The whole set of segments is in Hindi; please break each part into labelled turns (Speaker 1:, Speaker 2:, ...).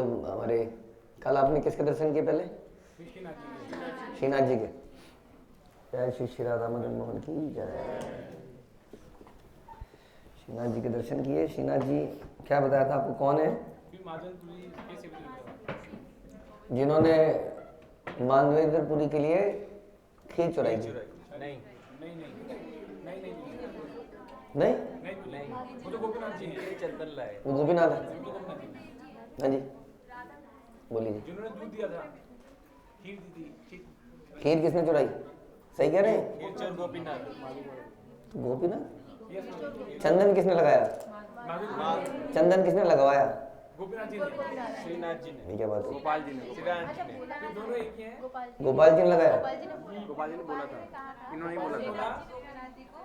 Speaker 1: हमारे कल आपने किसके दर्शन किए पहले? श्रीनाथ जी के। जय श्री श्री राधा मदन मोहन की जय। श्रीनाथ जी के दर्शन किए। श्रीनाथ जी क्या बताया था आपको, कौन है? जिन्होंने मानवेंद्रपुरी के लिए खीर चुराई थी। नहीं,
Speaker 2: वो तो गोपीनाथ जी हैं। चंदन लाए।
Speaker 1: वो गोपीनाथ है। हाँ जी बोलिए जी।
Speaker 2: जिन्होंने दूध दिया था, खीर दी थी।
Speaker 1: खीर किसने चुराई? सही कह रहे हैं?
Speaker 2: खीर गोपीनाथ।
Speaker 1: गोपीनाथ। चंदन किसने लगाया? चंदन किसने लगवाया?
Speaker 2: गोपीनाथ जी ने। श्रीनाथ जी ने।
Speaker 1: क्या बात है?
Speaker 2: गोपाल जी ने। श्रीनाथ जी ने। दोनों एक ही हैं।
Speaker 1: गोपाल जी ने लगाया।
Speaker 2: गोपाल जी ने बोला था, इन्होंने ही बोला था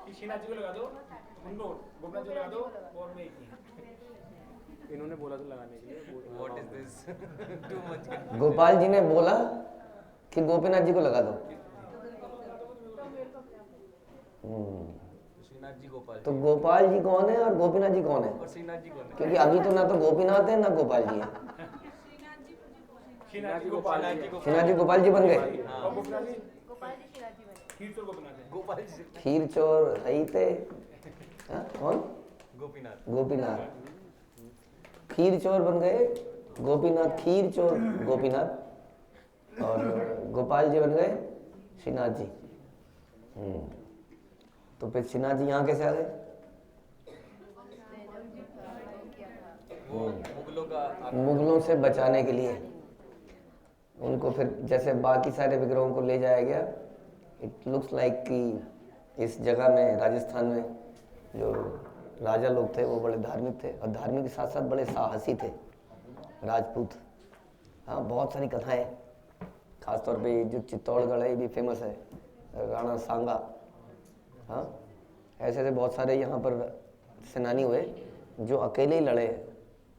Speaker 2: कि श्रीनाथ जी को लगा दो, उनको गोपीनाथ जी को लगा दो, और मैं एक ही हैं। इन्होंने बोला था लगाने के लिए। What is this? Too much.
Speaker 1: Gopal ji ने बोला कि गोपीनाथ जी को लगा दो।
Speaker 2: श्रीनाथ जी गोपाल
Speaker 1: तो गोपाल जी कौन है और गोपीनाथ जी कौन है?
Speaker 2: और श्रीनाथ जी कौन है?
Speaker 1: क्योंकि अभी तो ना तो गोपीनाथ है ना गोपाल जी है।
Speaker 2: श्रीनाथ जी गोपाल जी।
Speaker 1: श्रीनाथ जी गोपाल जी बन गए।
Speaker 2: और गोपीनाथ जी खीर चोर गोपीनाथ है। गोपाल जी
Speaker 1: खीर चोर सही थे। कौन?
Speaker 2: गोपीनाथ।
Speaker 1: गोपीनाथ खीर चोर बन गए। गोपीनाथ खीर चोर गोपीनाथ और गोपाल जी बन गए श्रीनाथ जी। तो फिर श्रीनाथ जी यहाँ कैसे आ गए? मुगलों से बचाने के लिए उनको फिर जैसे बाकी सारे विग्रहों को ले जाया गया। इट लुक्स लाइक कि इस जगह में राजस्थान में जो राजा लोग थे वो बड़े धार्मिक थे और धार्मिक के साथ साथ बड़े साहसी थे राजपूत। हाँ बहुत सारी कथाएं, खासतौर पे जो चित्तौड़गढ़ है ये भी फेमस है, राणा सांगा। हाँ ऐसे ऐसे बहुत सारे यहाँ पर सेनानी हुए जो अकेले ही लड़े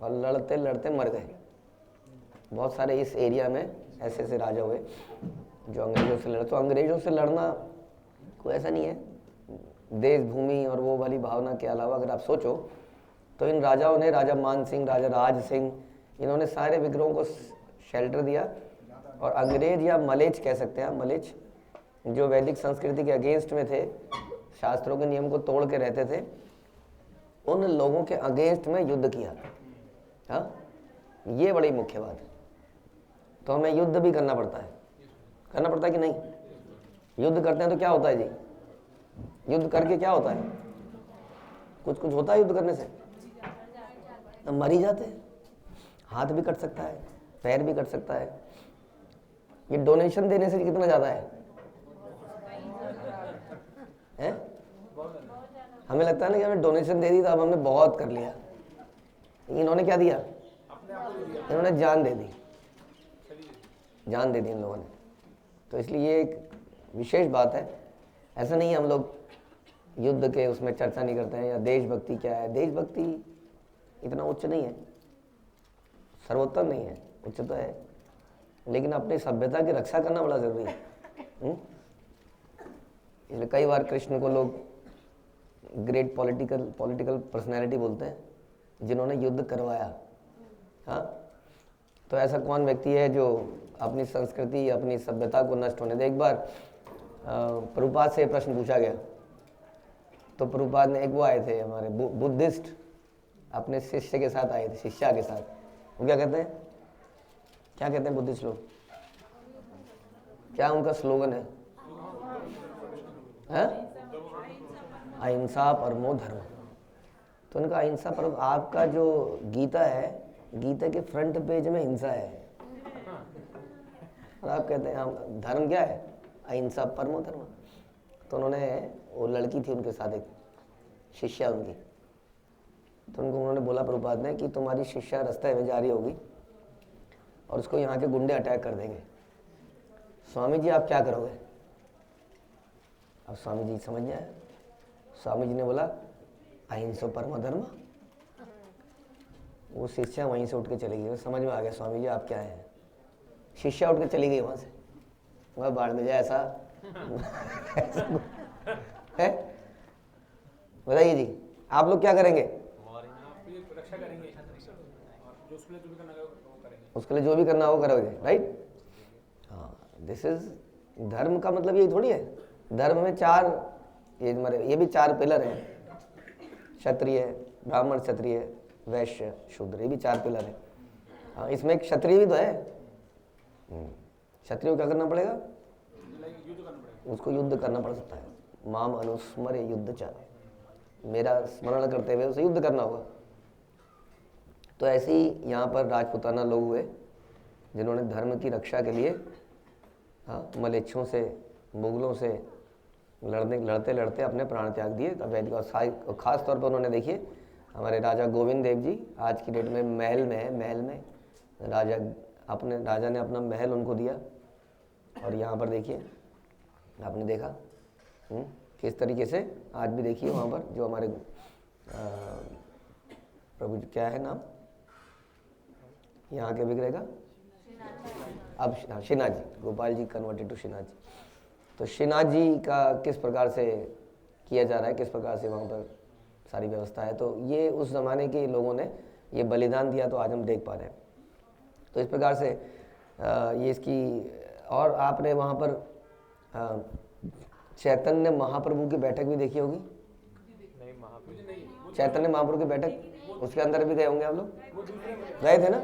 Speaker 1: और लड़ते लड़ते मर गए। बहुत सारे इस एरिया में ऐसे ऐसे राजा हुए जो अंग्रेज़ों से लड़े। तो अंग्रेज़ों से लड़ना कोई ऐसा नहीं है, देश भूमि और वो वाली भावना के अलावा अगर आप सोचो तो इन राजाओं ने, राजा मान सिंह, राजा राज सिंह, इन्होंने सारे विग्रहों को शेल्टर दिया। और अंग्रेज या मलेच कह सकते हैं, मलेच जो वैदिक संस्कृति के अगेंस्ट में थे, शास्त्रों के नियम को तोड़ के रहते थे, उन लोगों के अगेंस्ट में युद्ध किया। हाँ ये बड़ी मुख्य बात है। तो हमें युद्ध भी करना पड़ता है कि नहीं? युद्ध करते हैं तो क्या होता है जी? युद्ध करके क्या होता है? कुछ कुछ होता है युद्ध करने से? हम मर ही जाते हैं। हाथ भी कट सकता है, पैर भी कट सकता है। ये डोनेशन देने से कितना ज़्यादा है? हमें लगता है ना कि हमें डोनेशन दे दी तो अब हमने बहुत कर लिया। इन्होंने क्या दिया? इन्होंने जान दे दी, जान दे दी इन लोगों ने। तो इसलिए ये एक विशेष बात है। ऐसा नहीं है हम लोग युद्ध के उसमें चर्चा नहीं करते हैं या देशभक्ति क्या है। देशभक्ति इतना उच्च नहीं है, सर्वोत्तम नहीं है, उच्च तो है, लेकिन अपनी सभ्यता की रक्षा करना बड़ा जरूरी है। इसलिए कई बार कृष्ण को लोग ग्रेट पॉलिटिकल पर्सनैलिटी बोलते हैं जिन्होंने युद्ध करवाया। हाँ तो ऐसा कौन व्यक्ति है जो अपनी संस्कृति, अपनी सभ्यता को नष्ट होने दे? एक बार प्रभुपाद से प्रश्न पूछा गया तो प्रभुपाद ने, एक वो आए थे हमारे बुद्धिस्ट, अपने शिष्य के साथ आए थे, शिष्या के साथ। वो क्या कहते हैं बुद्धिस्ट लोग? क्या उनका स्लोगन है? अहिंसा परमो धर्म। तो उनका अहिंसा परम, आपका जो गीता है, गीता के फ्रंट पेज में हिंसा है और आप कहते हैं हम धर्म क्या है? अहिंसा परमो धर्म। तो उन्होंने, वो लड़की थी उनके साथ, एक शिष्या उनकी, तो उनको उन्होंने बोला प्रभुपाद ने कि तुम्हारी शिष्या रास्ते में जा रही होगी और उसको यहाँ के गुंडे अटैक कर देंगे, स्वामी जी आप क्या करोगे? अब स्वामी जी समझ जाए। स्वामी जी ने बोला अहिंसा परमो धर्म। वो शिष्या वहीं से उठ के चली गई। समझ में आ गया स्वामी जी आप क्या हैं। शिष्या उठ के चली गई वहाँ से। वह बाढ़ में जाए ऐसा है। बताइए जी आप लोग क्या करेंगे?
Speaker 2: रक्षा करेंगे और जो उसके लिए करना वो करेंगे।
Speaker 1: उसके लिए जो भी करना हो करोगे, राइट? हाँ, दिस इज धर्म का मतलब यही थोड़ी है। धर्म में चार, ये भी चार पिलर हैं, क्षत्रिय, ब्राह्मण, क्षत्रिय, वैश्य, शूद्र, ये भी चार पिलर है। हाँ, इसमें एक क्षत्रिय भी तो है। क्षत्रिय को क्या करना पड़ेगा? उसको युद्ध करना पड़ सकता है। माम अनुस्मर युद्ध च, मेरा स्मरण करते हुए उसे युद्ध करना होगा। तो ऐसे ही यहाँ पर राजपूताना लोग हुए जिन्होंने धर्म की रक्षा के लिए, हाँ, मलेच्छों से, मुगलों से लड़ते लड़ते अपने प्राण त्याग दिए। और ख़ास तौर पर उन्होंने, देखिए, हमारे राजा गोविंद देव जी आज की डेट में महल में है। महल में राजा ने अपना महल उनको दिया। और यहाँ पर देखिए, आपने देखा किस तरीके से आज भी, देखिए वहाँ पर जो हमारे प्रभु जी, क्या है नाम यहाँ के विग्रह का? अब श्रीनाथ जी, गोपाल जी कन्वर्टेड टू श्रीनाथ जी। तो श्रीनाथ जी का किस प्रकार से किया जा रहा है, किस प्रकार से वहाँ पर सारी व्यवस्था है। तो ये उस ज़माने के लोगों ने ये बलिदान दिया, तो आज हम देख पा रहे हैं। तो इस प्रकार से ये इसकी, और आपने वहाँ पर चैतन्य महाप्रभु की बैठक भी देखी होगी। चैतन्य महाप्रभु की बैठक, उसके अंदर भी गए होंगे आप लोग, गए थे ना?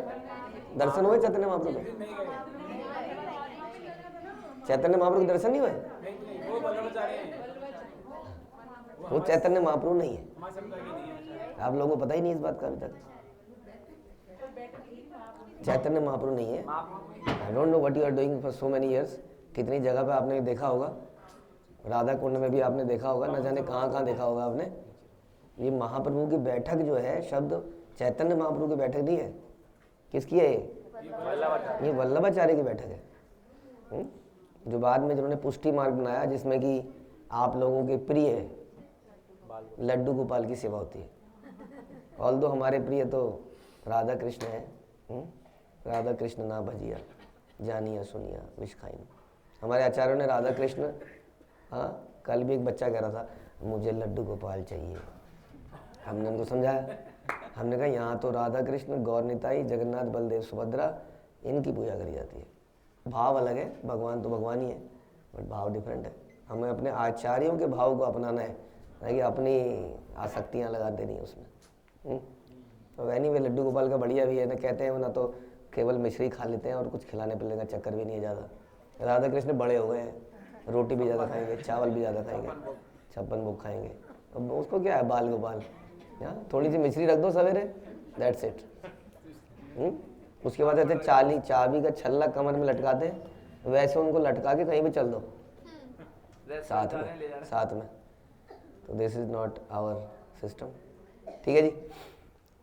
Speaker 1: दर्शन हुए चैतन्य महाप्रभु के? चैतन्य महाप्रभु के दर्शन नहीं हुए? वो चैतन्य महाप्रभु नहीं है, आप लोगों को पता ही नहीं इस बात का अभी तक। चैतन्य महाप्रभु नहीं है। I don't know what you are doing for so many years. कितनी जगह पे आपने देखा होगा, राधा कुंड में भी आपने देखा होगा, न जाने कहाँ कहाँ देखा होगा आपने। ये महाप्रभु की बैठक जो है, शब्द चैतन्य महाप्रभु की बैठक नहीं है। किसकी है ये? वल्लभाचार्य की बैठक है। जो बाद में जिन्होंने पुष्टि मार्ग बनाया, जिसमें कि आप लोगों के प्रिय लड्डू गोपाल की सेवा होती है। ऑल्दो हमारे प्रिय तो राधा कृष्ण है। राधा कृष्ण ना भजिया, जानिया सुनिया विष खाइन। हमारे आचार्यों ने राधा कृष्ण, हाँ, कल भी एक बच्चा कह रहा था मुझे लड्डू गोपाल चाहिए। हमने उनको समझाया, हमने कहा यहाँ तो राधा कृष्ण, गौर निताई, जगन्नाथ, बलदेव, सुभद्रा, इनकी पूजा करी जाती है। भाव अलग है, भगवान तो भगवान ही है, बट भाव डिफरेंट है। हमें अपने आचार्यों के भाव को अपनाना है, ना कि अपनी आसक्तियाँ लगा देनी है उसमें। तो एनीवे लड्डू गोपाल का बढ़िया भी है ना, कहते हैं, ना तो केवल मिश्री खा लेते हैं और कुछ खिलाने पिलाने का चक्कर भी नहीं है ज़्यादा। राधा कृष्ण बड़े हो गए हैं, रोटी भी ज़्यादा खाएंगे, चावल भी ज़्यादा खाएंगे, 56 भोग खाएंगे। अब उसको क्या है, बाल गोपाल, यहाँ थोड़ी सी मिश्री रख दो सवेरे, दैट्स इट। उसके बाद ऐसे चाबी का छल्ला कमर में लटकाते हैं, वैसे उनको लटका के कहीं भी चल दो साथ में। तो this is not our system, ठीक है जी।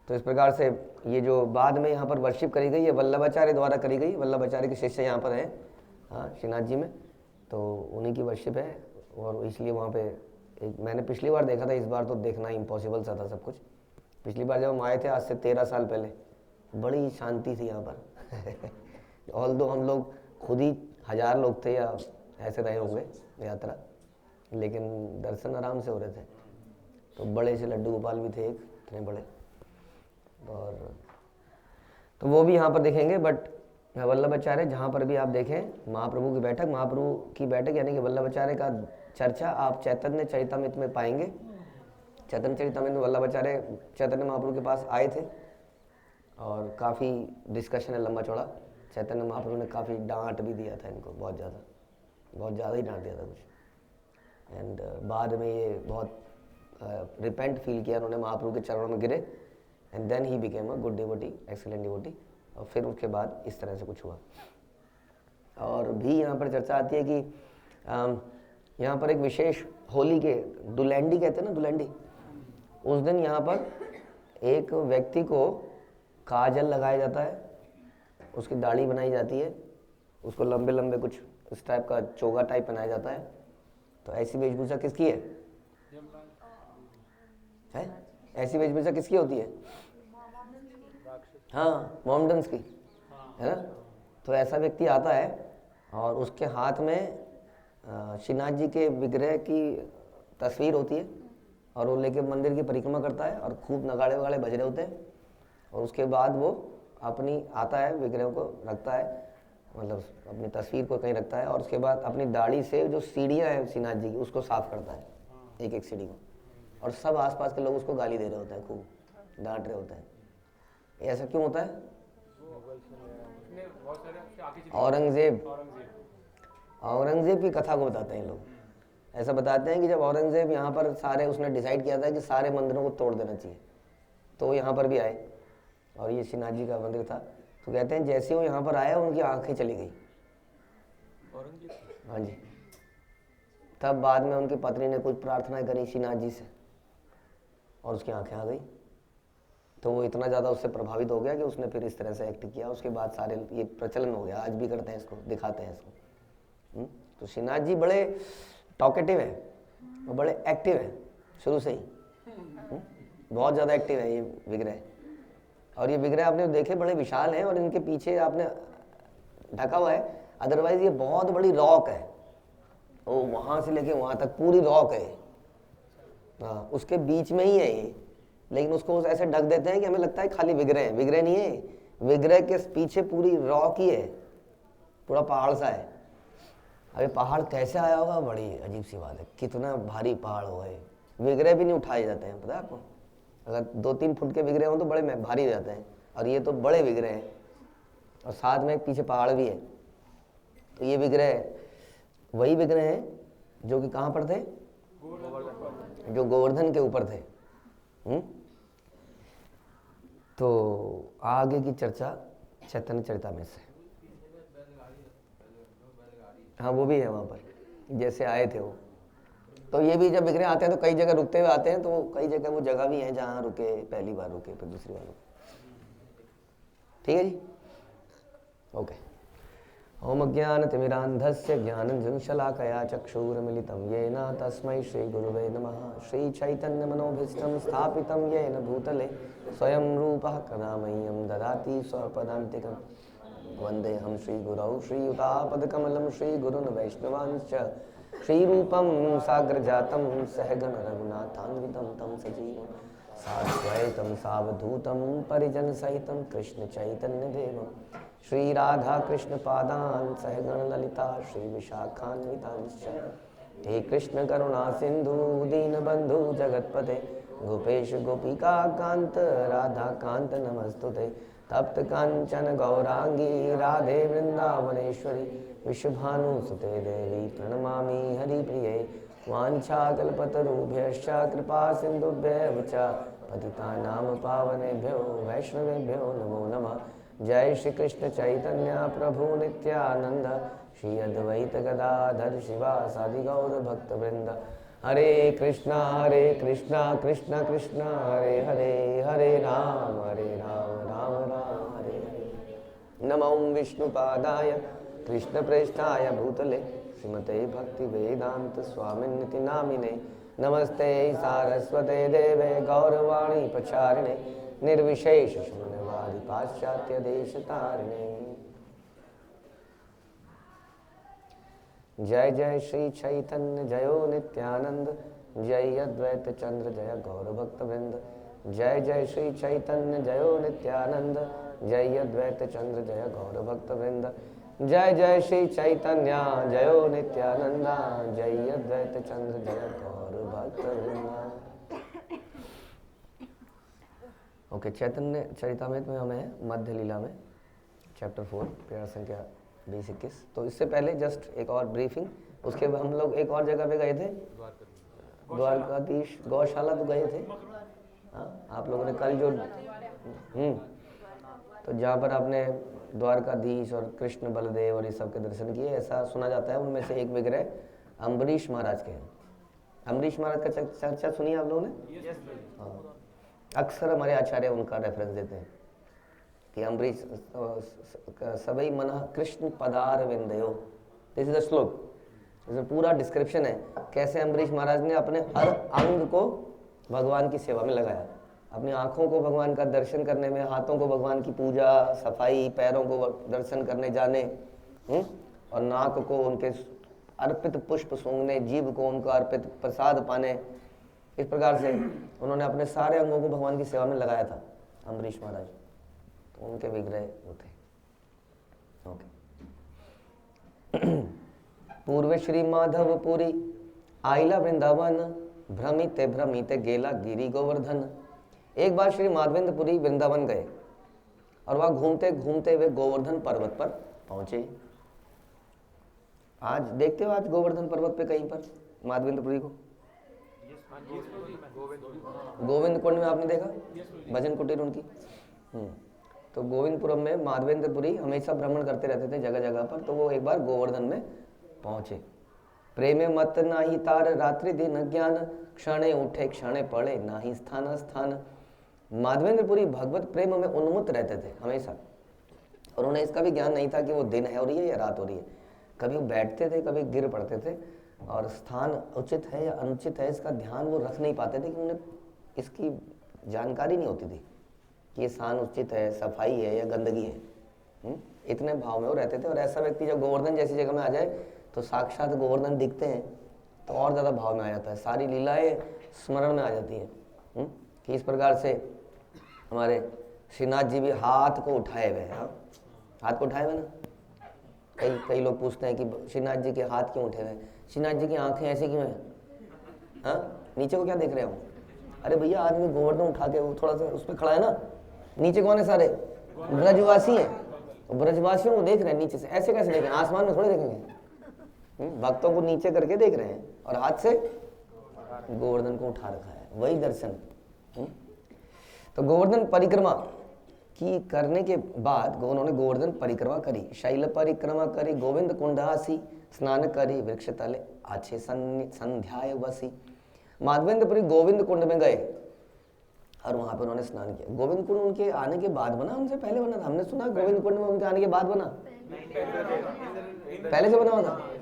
Speaker 1: तो इस प्रकार से ये जो बाद में यहाँ पर वर्शिप करी गई, ये वल्लभाचार्य द्वारा करी गई। वल्लभाचार्य के शिष्य यहाँ पर हैं, हाँ, श्रीनाथ जी में, तो उन्हीं की वर्शिप है। और इसलिए वहाँ पे मैंने पिछली बार देखा था, इस बार तो देखना इम्पॉसिबल सा था सब कुछ। पिछली बार जब हम आए थे आज से 13 साल पहले, बड़ी शांति थी यहाँ पर। ऑल्दो हम लोग खुद ही 1000 लोग थे या ऐसे रहे होंगे यात्रा, लेकिन दर्शन आराम से हो रहे थे। तो बड़े से लड्डू गोपाल भी थे, एक इतने बड़े, और तो वो भी यहाँ पर देखेंगे। बट वल्लभाचार्य जहाँ पर भी आप देखें, महाप्रभु की बैठक यानी कि वल्लभाचार्य का चर्चा आप चैतन्य चरितामृत में पाएंगे। चैतन्य चरितामृत में वल्लभाचार्य चैतन्य महाप्रभु के पास आए थे और काफ़ी डिस्कशन है लंबा चौड़ा। चैतन्य महाप्रभु ने काफ़ी डांट भी दिया था इनको, बहुत ज़्यादा ही डांट दिया था कुछ। एंड बाद में ये बहुत रिपेंट फील किया उन्होंने, महाप्रभु के चरणों में गिरे, and then he became a good devotee, excellent devotee. और फिर उसके बाद इस तरह से कुछ हुआ। और भी यहाँ पर चर्चा आती है कि यहाँ पर एक विशेष होली के दुलैंडी कहते हैं ना, दुलैंडी, उस दिन यहाँ पर एक व्यक्ति को काजल लगाया जाता है, उसकी दाढ़ी बनाई जाती है, उसको लंबे लंबे कुछ इस टाइप का चोगा टाइप पहनाया जाता है। तो ऐसी वेशभूषा किसकी है? ऐसी वेशभूषा किसकी होती है? हाँ, मोमडन्स की, है ना। तो ऐसा व्यक्ति आता है और उसके हाथ में श्रीनाथ जी के विग्रह की तस्वीर होती है, और वो लेके मंदिर की परिक्रमा करता है और खूब नगाड़े वगाड़े बज रहे होते हैं। और उसके बाद वो अपनी आता है, विग्रह को रखता है, मतलब अपनी तस्वीर को कहीं रखता है, और उसके बाद अपनी दाढ़ी से जो सीढ़ियाँ हैं श्रीनाथ जी की उसको साफ करता है, एक एक सीढ़ी को, और सब आसपास के लोग उसको गाली दे रहे होते हैं, खूब डांट रहे होते हैं। ये ऐसा क्यों होता है? औरंगजेब की कथा को बताते हैं लोग। ऐसा बताते हैं कि जब औरंगजेब यहाँ पर सारे, उसने डिसाइड किया था कि सारे मंदिरों को तोड़ देना चाहिए, तो वो यहाँ पर भी आए, और ये श्रीनाथ जी का मंदिर था, तो कहते हैं जैसे वो यहाँ पर आया उनकी आंखें चली गई, हाँ जी। तब बाद में उनकी पत्नी ने कुछ प्रार्थना करी श्रीनाथ जी से, और उसकी आंखें आ गई। तो वो इतना ज़्यादा उससे प्रभावित हो गया कि उसने फिर इस तरह से एक्ट किया। उसके बाद सारे ये प्रचलन हो गया, आज भी करते हैं इसको, दिखाते हैं इसको। तो श्रीनाथ जी बड़े टॉकेटिव है, वो बड़े एक्टिव है शुरू से ही, बहुत ज़्यादा एक्टिव है ये विग्रह। और ये विग्रह आपने देखे बड़े विशाल हैं, और इनके पीछे आपने ढका हुआ है, अदरवाइज ये बहुत बड़ी रॉक है, वो वहाँ से लेके वहाँ तक पूरी रॉक है, हाँ, उसके बीच में ही है ये, लेकिन उसको ऐसे ढक देते हैं कि हमें लगता है खाली विग्रह है, विग्रह नहीं है, विग्रह के पीछे पूरी रॉक ही है, पूरा पहाड़ सा है। अबे पहाड़ कैसे आया होगा, बड़ी अजीब सी बात है, कितना भारी पहाड़ होगा ये, विग्रह भी नहीं उठाए जाते हैं, पता है आपको? अगर 2-3 फुट के विग्रह हों तो बड़े भारी हो जाते हैं, और ये तो बड़े विग्रह हैं, और साथ में एक पीछे पहाड़ भी है। तो ये विग्रह वही विग्रह हैं जो कि कहाँ पर थे, जो गोवर्धन के ऊपर थे। तो आगे की चर्चा चैतन्य चरितामृत से, हाँ वो भी है वहाँ पर, जैसे आए थे वो। तो ये भी जब विग्रह आते हैं तो कई जगह रुकते हुए आते हैं, तो कई जगह वो जगह भी है जहाँ रुके, पहली बार रुके, फिर दूसरी बार रुके। ठीक है जी, ओके। ओम अज्ञानतिमिरान्धस्य ज्ञानञ्जनशलाकया चक्षुरुन्मिलितं येन तस्मै श्रीगुरुवे नमः। श्रीचैतन्यमनोभीष्टं स्थापितं येन भूतले स्वयं रूपः कदा मह्यं ददाति स्वपदान्तिकं। वन्देऽहं श्रीगुरौ श्रीयुतापदकमलं श्रीगुरून् वैष्णवांश्च श्रीरूपं साग्रजातं सहगण रघुनाथान्वितं तं सजीवं साद्वैतं सावधूतं परिजनसहितं कृष्णचैतन्यदेवं श्री राधा कृष्ण पादान सहगण ललिता श्री विशाखान्वितांश्च। हे कृष्ण करुणा सिंधु दीनबंधु जगतपते गोपेश गोपिका कांत राधा कांत नमस्तुते। तप्त कांचन गौरांगी राधे वृंदावनेश्वरी विश्वभानुसुते देवी प्रणमामि हरिप्रिये। वाञ्छाकल्पतरुभ्यश्च कृपा सिन्धुभ्यः च पतितानां पावनेभ्यो वैष्णवेभ्यो नमो नमः। जय श्री कृष्ण चैतन्य प्रभु नित्यानंद श्री अद्वैत गदाधर शिवासादि गौर भक्त वृंद। हरे कृष्णा कृष्णा कृष्णा हरे हरे, हरे राम राम राम हरे हरे। नमो विष्णुपादाय कृष्ण प्रेष्ठाय भूतले श्रीमते भक्ति वेदांत स्वामिन्निति नामिने। नमस्ते सारस्वते देवे गौरवाणी प्रचारिणे निर्विशेष शून्यवादी पाश्चात्य देश तारिणे। जय जय श्री चैतन्य जयो नित्यानंद जय अद्वैत चंद्र जय गौर भक्त वृंद। जय जय श्री चैतन्य जयो नित्यानंद जय अद्वैत चंद्र जय गौर भक्त वृंद। जय जय श्री चैतन्य जयो नित्यानंद जय अद्वैत चंद्र जय गौर भक्त वृंद। ओके, चैतन्य चरितामृत में हमें मध्य लीला में चैप्टर 4 पेरा संख्या 20-21। तो इससे पहले जस्ट एक और ब्रीफिंग, उसके बाद हम लोग एक और जगह पे गए थे, द्वारकाधीश गौशाला तो गए थे। हाँ, आप लोगों ने कल जो तो जहाँ पर आपने द्वारकाधीश और कृष्ण बलदेव और ये सब के दर्शन किए, ऐसा सुना जाता है। उनमें से एक विग्रह अम्बरीश महाराज के हैं। अम्बरीश महाराज का चर्चा सुनी आप लोगों ने? हाँ, अक्सर हमारे आचार्य उनका रेफरेंस देते हैं कि अम्बरीश सबै मनः कृष्ण पदार विंदयो। दिस इज द श्लोक, इसमें पूरा डिस्क्रिप्शन है कैसे अम्बरीश महाराज ने अपने हर अंग को भगवान की सेवा में लगाया। अपनी आँखों को भगवान का दर्शन करने में, हाथों को भगवान की पूजा सफाई, पैरों को दर्शन करने जाने, और नाक को उनके अर्पित पुष्प सूंघने, जीभ को उनका अर्पित प्रसाद पाने। इस प्रकार से उन्होंने अपने सारे अंगों को भगवान की सेवा में लगाया था अम्बरीश महाराज। तो उनके विग्रह होते। ओके। पूर्व श्री माधवपुरी आइला वृंदावन, भ्रमिते भ्रमिते गेला गिरी गोवर्धन। एक बार श्री माधवेंद्रपुरी वृंदावन गए और वहां घूमते घूमते वे गोवर्धन पर्वत पर पहुंचे। आज देखते हो आज गोवर्धन पर्वत पे कहीं पर माधवेंद्रपुरी को? गोविंद कुंड में आपने देखा भजन कुटीर उनकी? तो गोविंदपुरम में माधवेंद्रपुरी हमेशा भ्रमण करते रहते थे जगह जगह पर। तो वो एक बार गोवर्धन में पहुंचे। प्रेमे मत नाही तार रात्रि दिन ज्ञान, क्षणे उठे क्षणे पड़े नाही स्थान स्थान। माधवेंद्रपुरी भगवत प्रेम में उन्मुक्त रहते थे हमेशा, और उन्हें इसका भी ज्ञान नहीं था कि वो दिन हो रही है या रात हो रही है। कभी वो बैठते थे, कभी गिर पड़ते थे, और स्थान उचित है या अनुचित है इसका ध्यान वो रख नहीं पाते थे, कि उन्हें इसकी जानकारी नहीं होती थी कि ये स्थान उचित है, सफाई है या गंदगी है। इतने भाव में वो रहते थे। और ऐसा व्यक्ति जब गोवर्धन जैसी जगह में आ जाए तो साक्षात गोवर्धन दिखते हैं तो और ज़्यादा भाव में आ जाता है, सारी लीलाएं स्मरण में आ जाती हैं। कि इस प्रकार से हमारे श्रीनाथ जी भी हाथ को उठाए हुए हैं। हाथ को उठाए हुए ना, कई लोग पूछते हैं कि श्रीनाथ जी के हाथ क्यों उठे हुए हैं, श्रीनाथ जी की आंखें ऐसे क्यों हैं? हाँ, नीचे को क्या देख रहे हो? अरे भैया आदमी गोवर्धन उठा के वो थोड़ा सा उस पर खड़ा है ना, नीचे कौन है? सारे ब्रजवासी हैं। ब्रजवासियों को देख रहे हैं नीचे से, ऐसे कैसे देखें? आसमान में थोड़े देखेंगे। भक्तों को नीचे करके देख रहे हैं और हाथ से गोवर्धन को उठा रखा है, वही दर्शन। तो गोवर्धन परिक्रमा की करने के बाद उन्होंने गोवर्धन परिक्रमा करी, शैल परिक्रमा करी, गोविंद कुंडासी स्नान करी, वृक्ष तले आछे संध्याय वसी। माधवेंद्रपुरी गोविंद कुंड में गए और वहां पर उन्होंने स्नान किया। गोविंद कुंड उनके आने के बाद बना, उनसे पहले बना था? हमने सुना गोविंद कुंड में उनके आने के बाद बना, पहले से बना हुआ था।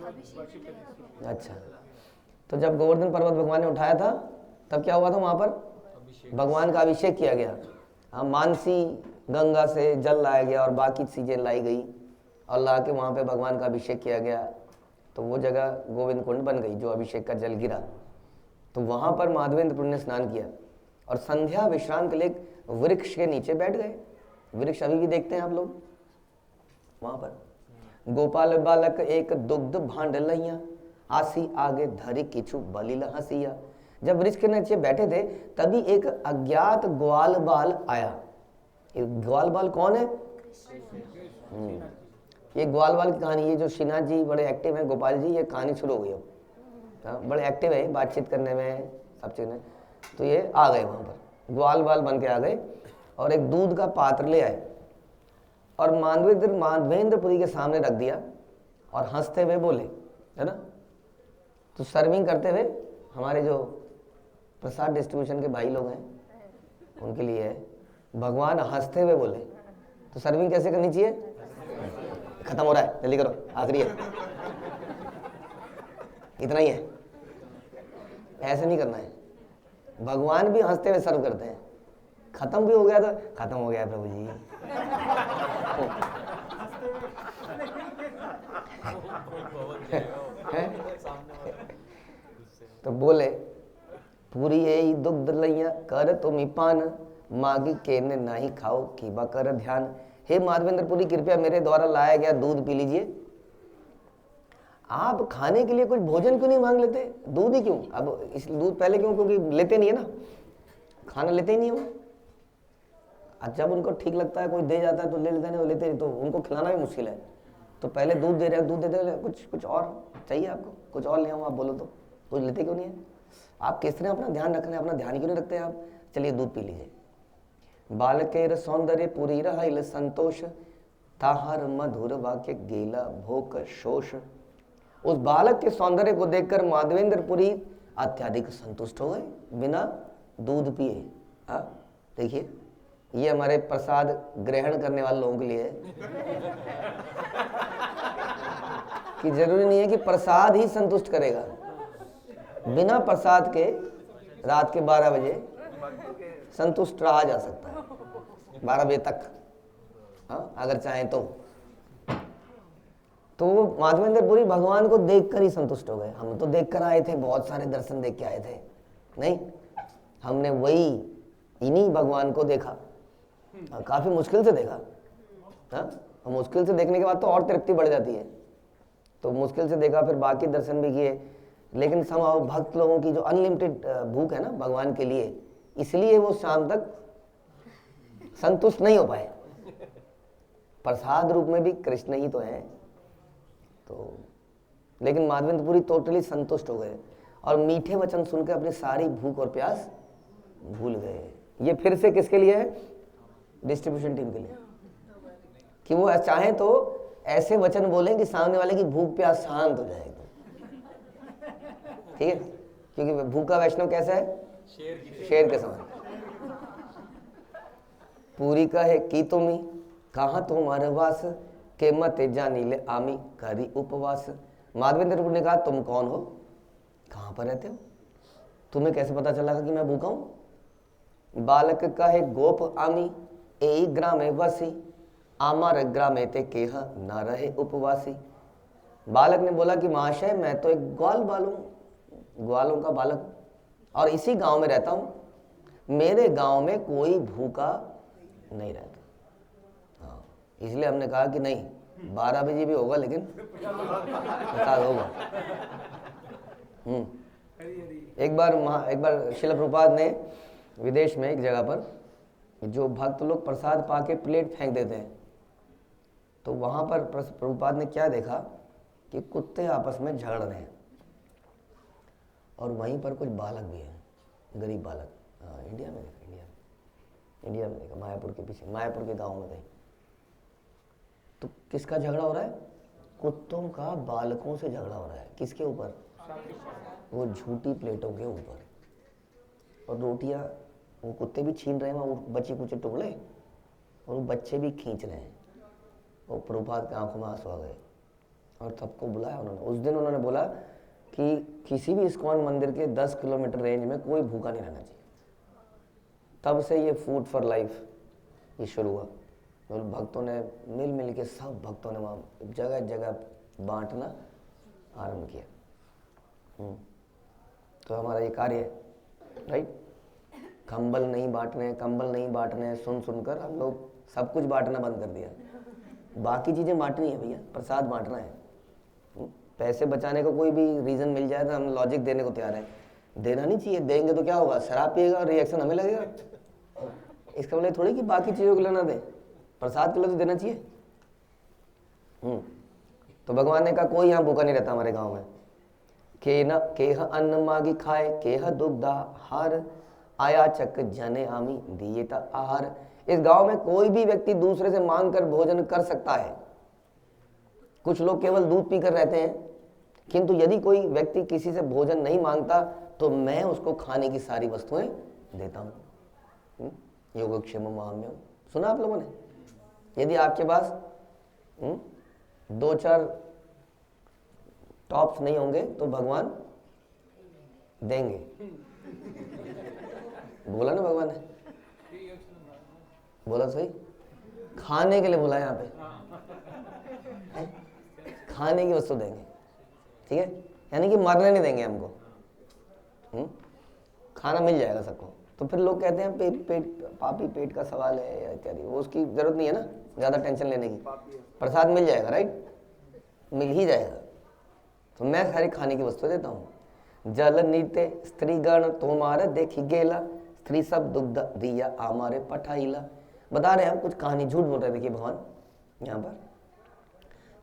Speaker 1: अच्छा, तो जब गोवर्धन पर्वत भगवान ने उठाया था तब क्या हुआ था? वहां पर भगवान का अभिषेक किया गया। मानसी गंगा से जल लाया गया और बाकी चीजें लाई गई और ला के वहां पे भगवान का अभिषेक किया गया। तो वो जगह गोविंद कुंड बन गई, जो अभिषेक का जल गिरा। तो वहां पर माधवेंद्रपुरी ने स्नान किया और संध्या विश्राम के लिए वृक्ष के नीचे बैठ गए। वृक्ष अभी भी देखते हैं आप लोग वहां पर। गोपाल बालक एक दुग्ध भांड लैया, आसी आगे धरी किछु बलिल हंसिया। जब वृक्ष के नीचे बैठे थे तभी एक अज्ञात ग्वाल बाल आया। ग्वाल बाल कौन है? ये ग्वाल बाल की कहानी, ये जो श्रीनाथ जी बड़े एक्टिव हैं, गोपाल जी, ये कहानी शुरू हो गई अब। बड़े एक्टिव है बातचीत करने में, सब चीज में। तो ये आ गए वहां पर, ग्वाल बाल बन के आ गए और एक दूध का पात्र ले आए और माधवेंद्रपुरी के सामने रख दिया और हंसते हुए बोले, है ना। तो सर्विंग करते हुए हमारे जो प्रसाद डिस्ट्रीब्यूशन के भाई लोग हैं उनके लिए है। भगवान हंसते हुए बोले, तो सर्विंग कैसे करनी चाहिए? खत्म हो रहा है, जल्दी करो, आखिरी है, इतना ही है, ऐसे नहीं करना है। भगवान भी हंसते हुए सर्व करते हैं। खत्म भी हो गया तो खत्म हो गया प्रभु जी। तो बोले, पूरी यही दुग्ध लैया कर तुम पान, मागी के ने नहीं खाओ की कर ध्यान। हे माधवेंद्रपुरी, कृपया मेरे द्वारा लाया गया दूध पी लीजिए। आप खाने के लिए कुछ भोजन क्यों नहीं मांग लेते? दूध ही क्यों? अब इस दूध पहले क्यों? क्योंकि लेते नहीं है ना, खाना लेते ही नहीं हो। जब उनको ठीक लगता है, कोई दे जाता है तो ले लेते हैं, वो लेते नहीं, तो उनको खिलाना भी मुश्किल है। तो पहले दूध दे रहे हैं, दूध देते हैं, कुछ और चाहिए आपको, कुछ और ले आओ आप बोलो तो, कुछ लेते क्यों नहीं है? आप किस तरह अपना ध्यान रखना है, अपना ध्यान क्यों नहीं रखते आप? चलिए दूध पी लीजिए। बालकेर सौंदर्य पुरी रहाइल संतोष, ताहर मधुर वाक्य गेला भोक शोष। उस बालक के सौंदर्य को देखकर माधवेंद्रपुरी अत्यधिक संतुष्ट हो गए, बिना दूध पिए। देखिए, ये हमारे प्रसाद ग्रहण करने वाले लोगों के लिए है कि जरूरी नहीं है कि प्रसाद ही संतुष्ट करेगा। बिना प्रसाद के रात के 12 बजे संतुष्ट रहा जा सकता है, 12 बजे तक, अगर चाहें तो माधवेंद्रपुरी भगवान को देखकर ही संतुष्ट हो गए। हम तो देखकर आए थे, बहुत सारे दर्शन देख के आए थे, नहीं, हमने वही इन्हीं भगवान को देखा। काफी मुश्किल से देखा। हाँ, और मुश्किल से देखने के बाद तो और तृप्ति बढ़ जाती है। तो मुश्किल से देखा, फिर बाकी दर्शन भी किए, लेकिन समाओ भक्त लोगों की जो अनलिमिटेड भूख है ना भगवान के लिए, इसलिए वो शाम तक संतुष्ट नहीं हो पाए। प्रसाद रूप में भी कृष्ण ही तो है। तो लेकिन माधवेंद्रपुरी टोटली संतुष्ट हो गए और मीठे वचन सुनकर अपनी सारी भूख और प्यास भूल गए। ये फिर से किसके लिए है? डिस्ट्रीब्यूशन टीम के लिए, कि वो चाहें तो ऐसे वचन बोलें कि सामने वाले की भूख प्यास शांत हो जाएगी। ठीक है, क्योंकि भूखा वैष्णव कैसा है? शेर के समान। पूरी कहे की तुम्ही कहाँ तुम्हारे वास के मत जानी ले आमी करी उपवास। माधवेंद्र ने कहा तुम कौन हो, कहाँ पर रहते हो, तुम्हें कैसे पता चला कि मैं भूखा हूं? बालक कहे गोप आमी ए ग्रामे वसी आमार ग्रामे ते केह न रहे उपवासी। बालक ने बोला कि महाशय मैं तो एक ग्वाल बाल हूं, ग्वालों का बालक, और इसी गांव में रहता हूं, मेरे गांव में कोई भूखा नहीं रहता। हाँ, इसलिए हमने कहा कि नहीं 12 बजे भी होगा लेकिन प्रसाद होगा। एक बार शिल प्रभुपाद ने विदेश में एक जगह पर जो भक्त लोग प्रसाद पाके प्लेट फेंक देते हैं, तो वहां पर प्रभुपाद ने क्या देखा कि कुत्ते आपस में झगड़ रहे हैं और वहीं पर कुछ बालक भी हैं, गरीब बालक। हाँ, इंडिया में देखा, मायापुर के पीछे, मायापुर के गांव में कहीं। तो किसका झगड़ा हो रहा है? कुत्तों का बालकों से झगड़ा हो रहा है। किसके ऊपर? वो झूठी प्लेटों के ऊपर। और रोटियां वो कुत्ते भी छीन रहे हैं, वो बचे कुछ टुकड़े, और वो बच्चे भी खींच रहे हैं। वो प्रभुपाद की आंखों में आंसू आ गए और सबको बुलाया उन्होंने। उस दिन उन्होंने बोला कि किसी भी इस्कॉन मंदिर के 10 किलोमीटर रेंज में कोई भूखा नहीं रहना चाहिए। तब से ये फूड फॉर लाइफ ये शुरू हुआ। तो भक्तों ने मिल के, सब भक्तों ने वहाँ जगह जगह बांटना आरंभ किया। तो हमारा ये कार्य है, राइट? कंबल नहीं बांटने, सुनकर हम लोग सब कुछ बांटना बंद कर दिया। बाकी चीज़ें बांटनी है भैया, प्रसाद बांटना है। पैसे बचाने का कोई भी रीज़न मिल जाए तो हम लॉजिक देने को तैयार है। देना नहीं चाहिए, देंगे तो क्या होगा? शराब पिएगा और रिएक्शन हमें लगेगा। इसका मतलब थोड़ी कि बाकी चीज़ों के लिए ना दे, प्रसाद के लिए तो देना चाहिए। तो भगवान ने कहा कोई यहाँ भूखा नहीं रहता हमारे गांव में। केह अन्न मागी खाए केह दुग्धा हार आया चक जने आमी दिए ता आहार। इस गांव में कोई भी व्यक्ति दूसरे से मांग कर भोजन कर सकता है। कुछ लोग केवल दूध पीकर रहते हैं, किंतु यदि कोई व्यक्ति किसी से भोजन नहीं मांगता तो मैं उसको खाने की सारी वस्तुएं देता हूं। योगक्षेम महाम्यम सुना आप लोगों ने? यदि आपके पास 2-4 टॉप्स नहीं होंगे तो भगवान देंगे। बोला ना भगवान ने, बोला सही, खाने के लिए बोला यहाँ पे, खाने की वस्तु देंगे। ठीक है, यानी कि मरने नहीं देंगे हमको। खाना मिल जाएगा सबको। तो फिर लोग कहते हैं पापी पेट का सवाल है या इत्यादि, वो उसकी जरूरत नहीं है ना ज्यादा टेंशन लेने की। प्रसाद मिल जाएगा, राइट? मिल ही जाएगा। तो मैं सारी खाने की वस्तु देता हूँ। जल नीते स्त्रीगण तुम्हारे देखी गेला स्त्री सब दुग्ध दिया हमारे पठाईला। बता रहे हैं कुछ कहानी, झूठ बोल रहे। देखिए भगवान यहाँ पर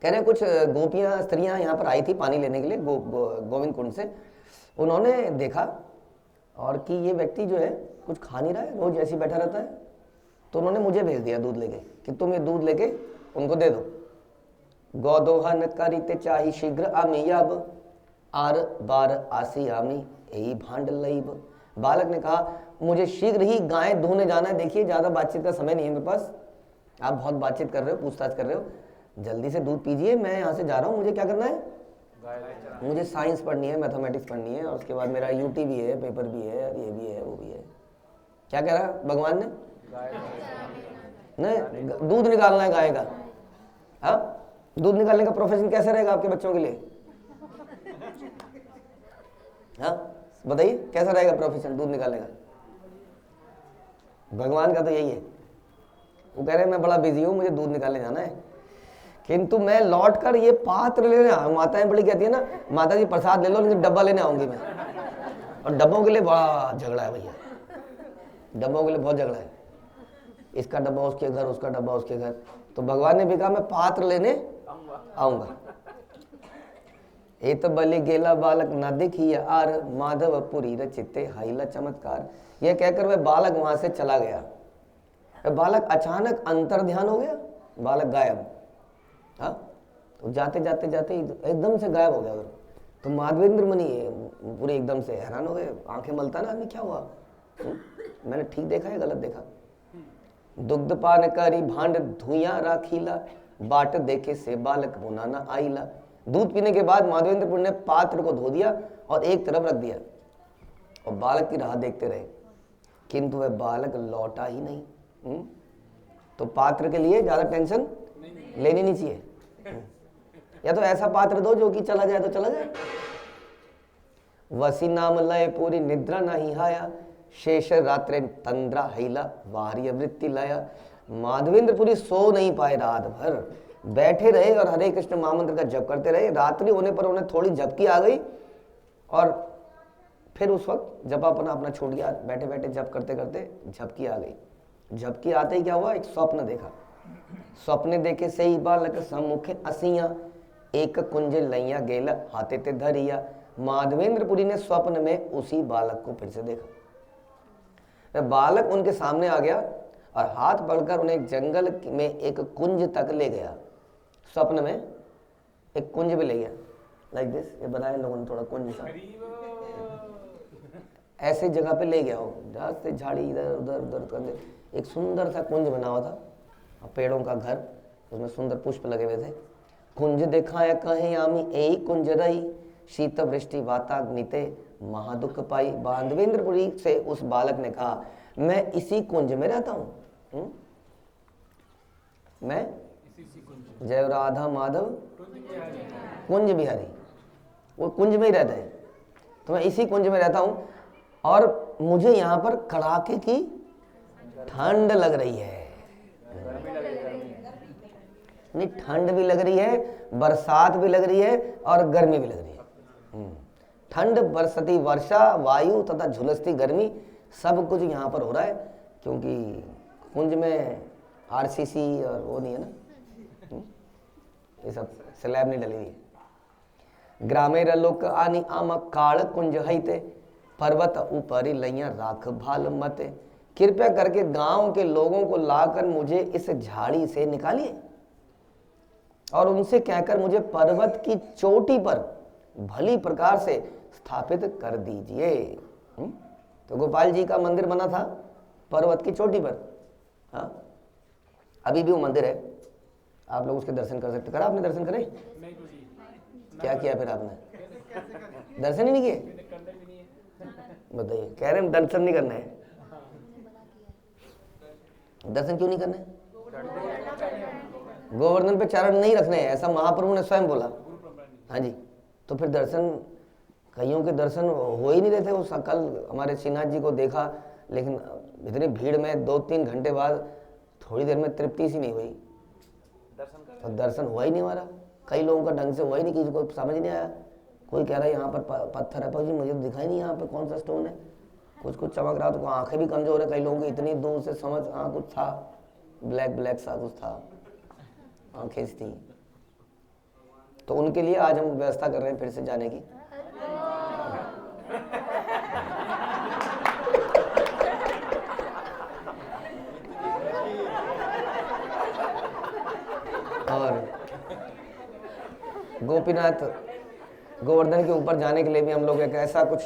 Speaker 1: कह रहे हैं कुछ गोपियाँ स्त्रियाँ यहाँ पर आई थी पानी लेने के लिए गोविंद कुंड से। उन्होंने देखा और कि ये व्यक्ति जो है कुछ खा नहीं रहा है, रोज ऐसे ही बैठा रहता है। तो उन्होंने मुझे भेज दिया दूध लेके कि तुम ये दूध लेके उनको दे दो। गौदोहन करिते चाही शीघ्र आमी अब आर बार आसी आमी यही भांड लईब। बालक ने कहा मुझे शीघ्र ही गाय धोने जाना है। देखिए ज्यादा बातचीत का समय नहीं है मेरे पास, आप बहुत बातचीत कर रहे हो, पूछताछ कर रहे हो, जल्दी से दूध पीजिए, मैं यहाँ से जा रहा हूँ। मुझे क्या करना है? मुझे साइंस पढ़नी है, मैथमेटिक्स पढ़नी है, और उसके बाद मेरा यूटी भी है, पेपर भी है, ये भी है, वो भी है। क्या कह रहा भगवान ने? नहीं, दूध निकालना है गाय का। हाँ, दूध निकालने का प्रोफेशन कैसे रहेगा आपके बच्चों के लिए? हाँ बताइए, कैसा रहेगा प्रोफेशन दूध निकालने का? भगवान का तो यही है। वो कह रहे मैं बड़ा बिजी हूँ, मुझे दूध निकालने जाना है, किंतु मैं लौट कर ये पात्र लेने आया। माताएं बड़ी कहती है ना, माता जी प्रसाद ले लो लेकिन डब्बा लेने आऊंगी मैं। और डब्बों के लिए बड़ा झगड़ा है भैया, डब्बों के लिए बहुत झगड़ा है, इसका डब्बा उसके घर, उसका डब्बा उसके घर। तो भगवान ने भी कहा मैं पात्र लेने आऊंगा। एत बलि गेला बालक न दिखिया आर, माधव पुरी रचिते हाइला चमत्कार। यह कहकर वह बालक वहां से चला गया। वह बालक अचानक अंतर ध्यान हो गया, बालक गायब। हाँ, तो जाते जाते जाते एकदम से गायब हो गया। तो माधवेंद्र मुनि पूरे एकदम से हैरान हो गए, आंखें मलता ना आदमी, क्या हुआ? मैंने ठीक देखा है गलत देखा? दुग्ध पान करी भांड धुइया राखीला, बाट देखे से बालक होना न आईला। दूध पीने के बाद माधवेंद्रपुर ने पात्र को धो दिया और एक तरफ रख दिया और बालक की राह देखते रहे, किंतु वह बालक लौटा ही नहीं। तो पात्र के लिए ज्यादा टेंशन लेनी नहीं चाहिए। या तो ऐसा पात्र दो जो कि चला जाए तो चला जाए। वसी नाम लय पूरी निद्रा नहीं हाया, शेष रात्रे तंद्रा हैला वार्य वृत्ति लाया। माधवेंद्रपुरी सो नहीं पाए, रात भर बैठे रहे और हरे कृष्ण महामंत्र का जप करते रहे। रात्रि होने पर उन्हें थोड़ी झपकी आ गई और फिर उस वक्त जपापना अपना छोड़ दिया। बैठे बैठे जप करते करते झपकी आ गई। झपकी आते ही क्या हुआ, एक स्वप्न देखा। स्वप्ने देखे से ही बालक सम्मुखे असिया, एक कुंज लैया गेला हाथे ते धरिया। माधवेंद्रपुरी ने स्वप्न में उसी बालक को फिर से देखा। वह बालक उनके सामने आ गया और हाथ पकड़कर उन्हें जंगल में एक कुंज तक ले गया। स्वप्न में एक कुंज भी ले गया, लाइक दिस। ये बनाया लोगों ने थोड़ा कुंज सा, ऐसे जगह पे ले गया हो जहाँ से झाड़ी इधर उधर उधर करके एक सुंदर सा कुंज बना हुआ था, पेड़ों का घर, उसमें सुंदर पुष्प लगे हुए थे। कुंज दिखाए कहे आमी यही कुंज रही, शीत वृष्टि वाताग्निते महादुख पाई। माधवेंद्रपुरी से उस बालक ने कहा मैं इसी कुंज में रहता हूँ। मैं जय राधा माधव कुंज बिहारी, वो कुंज में ही रहते हैं, तो मैं इसी कुंज में रहता हूँ और मुझे यहाँ पर कड़ाके की ठंड लग रही है। नहीं, ठंड भी लग रही है, बरसात भी लग रही है और गर्मी भी लग रही है। ठंड, बरसती वर्षा, वायु तथा झुलसती गर्मी, सब कुछ यहाँ पर हो रहा है, क्योंकि कुंज में आरसीसी और वो नहीं है ना, ये सब स्लैब नहीं डली हुई है। ग्रामे रलोक आनी आम काल कुंज हईते, पर्वत ऊपरी लैया राख भाल मते। कृपया करके गांव के लोगों को लाकर मुझे इस झाड़ी से निकालिए और उनसे कहकर मुझे पर्वत की चोटी पर भली प्रकार से स्थापित कर दीजिए। तो गोपाल जी का मंदिर बना था पर्वत की चोटी पर। हाँ, अभी भी वो मंदिर है, आप लोग उसके दर्शन कर सकते। करा आपने दर्शन करे? क्या किया फिर आपने? दर्शन ही नहीं किए? बताइए, कह रहे हैं दर्शन नहीं करना है। दर्शन क्यों नहीं करना है? गोवर्धन पे चरण नहीं रखने हैं, ऐसा महाप्रभु ने स्वयं बोला। हाँ जी, तो फिर दर्शन, कईयों के दर्शन हो ही नहीं रहे थे। वो कल हमारे श्रीनाथ जी को देखा, लेकिन इतनी भीड़ में 2-3 घंटे बाद थोड़ी देर में तृप्ति सी नहीं हुई, तो दर्शन हुआ ही नहीं हमारा। कई लोगों का ढंग से हुआ ही नहीं, किसी को समझ नहीं आया। कोई कह रहा है यहाँ पर पत्थर है, पर जी मुझे तो दिखाई नहीं यहाँ पे कौन सा स्टोन है। कुछ कुछ चमक रहा, तो आंखें भी कमजोर है कई लोगों की, इतनी दूर से समझ, हाँ कुछ था, ब्लैक ब्लैक सा कुछ था, आंखें थी। तो उनके लिए आज हम व्यवस्था कर रहे हैं फिर से जाने की। और गोपीनाथ गोवर्धन के ऊपर जाने के लिए भी हम लोग एक ऐसा कुछ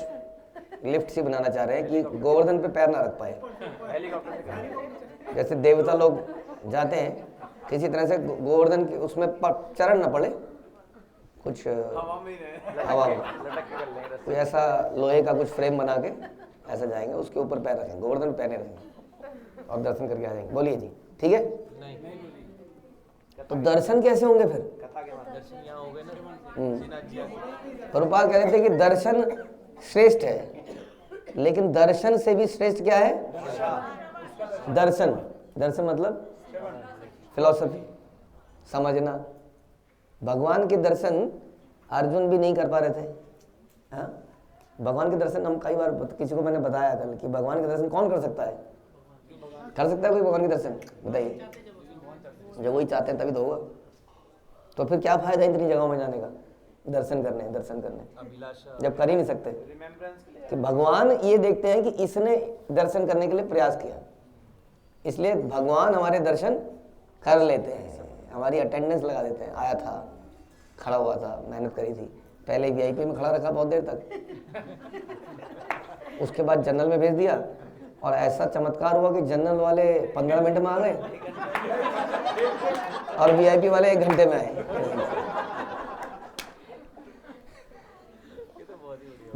Speaker 1: लिफ्ट सी बनाना चाह रहे हैं कि गोवर्धन पे पैर ना रख पाए। जैसे देवता लोग जाते हैं, किसी तरह से गोवर्धन के उसमें चरण न पड़े, कुछ हवा में कोई ऐसा लोहे का कुछ फ्रेम बना के ऐसा जाएंगे, उसके ऊपर पैर रखेंगे, गोवर्धन पे पैर नहीं रखेंगे और दर्शन करके आ जाएंगे। बोलिए जी, ठीक है? तो दर्शन कैसे होंगे फिर? प्रभुपाद कह रहे थे कि दर्शन श्रेष्ठ है, लेकिन दर्शन से भी श्रेष्ठ क्या है? दर्शन। दर्शन मतलब फिलॉसफी समझना। भगवान के दर्शन अर्जुन भी नहीं कर पा रहे थे। हाँ, भगवान के दर्शन हम कई बार किसी को मैंने बताया कल कि भगवान के दर्शन कौन कर सकता है? कर सकता है कोई भगवान के दर्शन? बताइए। जब वही चाहते हैं तभी तो होगा। तो फिर क्या फायदा इतनी जगहों में जाने का, दर्शन करने जब कर ही नहीं सकते। कि भगवान ये देखते हैं कि इसने दर्शन करने के लिए प्रयास किया, इसलिए भगवान हमारे दर्शन कर लेते हैं, हमारी अटेंडेंस लगा देते हैं। आया था, खड़ा हुआ था, मेहनत करी थी, पहले वीआईपी में खड़ा रखा बहुत देर तक, उसके बाद जनरल में भेज दिया और ऐसा चमत्कार हुआ कि जनरल वाले 15 मिनट में आ गए और वीआईपी वाले 1 घंटे में आए।